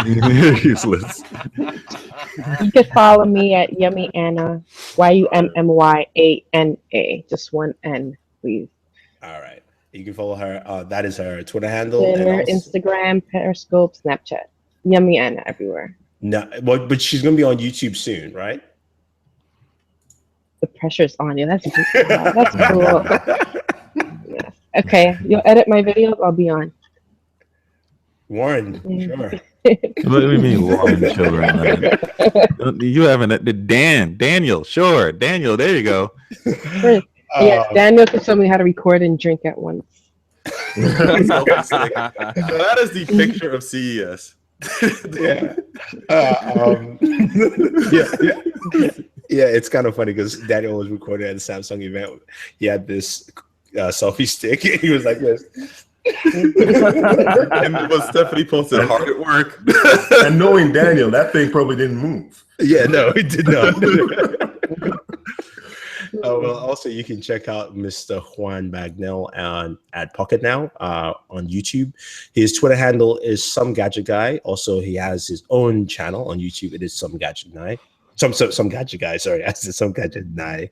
You're useless. You can follow me at Yummy Anna, YUMMYANA. Just one N, please. All right. You can follow her. That is her Twitter handle. Twitter, and also, Instagram, Periscope, Snapchat. Yummy Anna everywhere. no, but she's going to be on YouTube soon, right? The pressure's on you. That's cool. That's cool. Yes. Okay, you'll edit my videos. I'll be on. Warren, sure. What do you mean, Warren? Sure, right? You haven't. Daniel, sure. Daniel, there you go. Yeah, Daniel can show me how to record and drink at once. So that is the picture of CES. Yeah, it's kind of funny because Daniel was recording at the Samsung event. He had this selfie stick. And he was like this. And what Stephanie posted, hard at work. And knowing Daniel, that thing probably didn't move. Yeah, no, it did not. Well, also you can check out Mr. Juan Bagnell at Pocket Now on YouTube. His Twitter handle is Some Gadget Guy. Also, he has his own channel on YouTube. It is Some Gadget Guy. Some Gadget Guy. Sorry, I said Some Gadget Guy.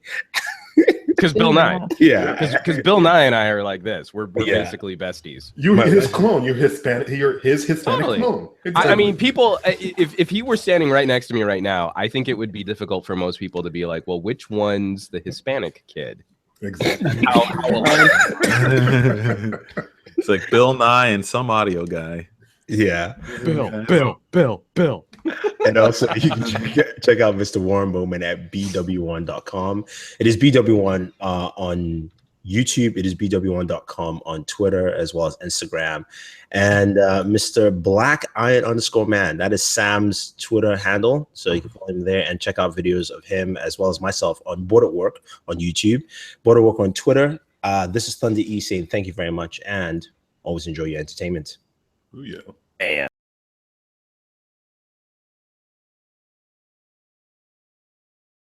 Because Bill Nye. Yeah. Because Bill Nye and I are like this. We're basically besties. You're his clone. You're Hispanic. You're his Hispanic Totally. clone. Exactly. I mean, people, if he were standing right next to me right now, I think it would be difficult for most people to be like, well, which one's the Hispanic kid? Exactly. It's like Bill Nye and some audio guy. Yeah. Bill. And also, you can check out Mr. Warren Bowman at BW1.com. It is BW1 on YouTube. It is BW1.com on Twitter as well as Instagram. And Mr. Black Iron _man, that is Sam's Twitter handle. So you can follow him there and check out videos of him as well as myself on Booredatwork on YouTube, Booredatwork on Twitter. This is Thunder E saying thank you very much and always enjoy your entertainment. Ooh, yeah. And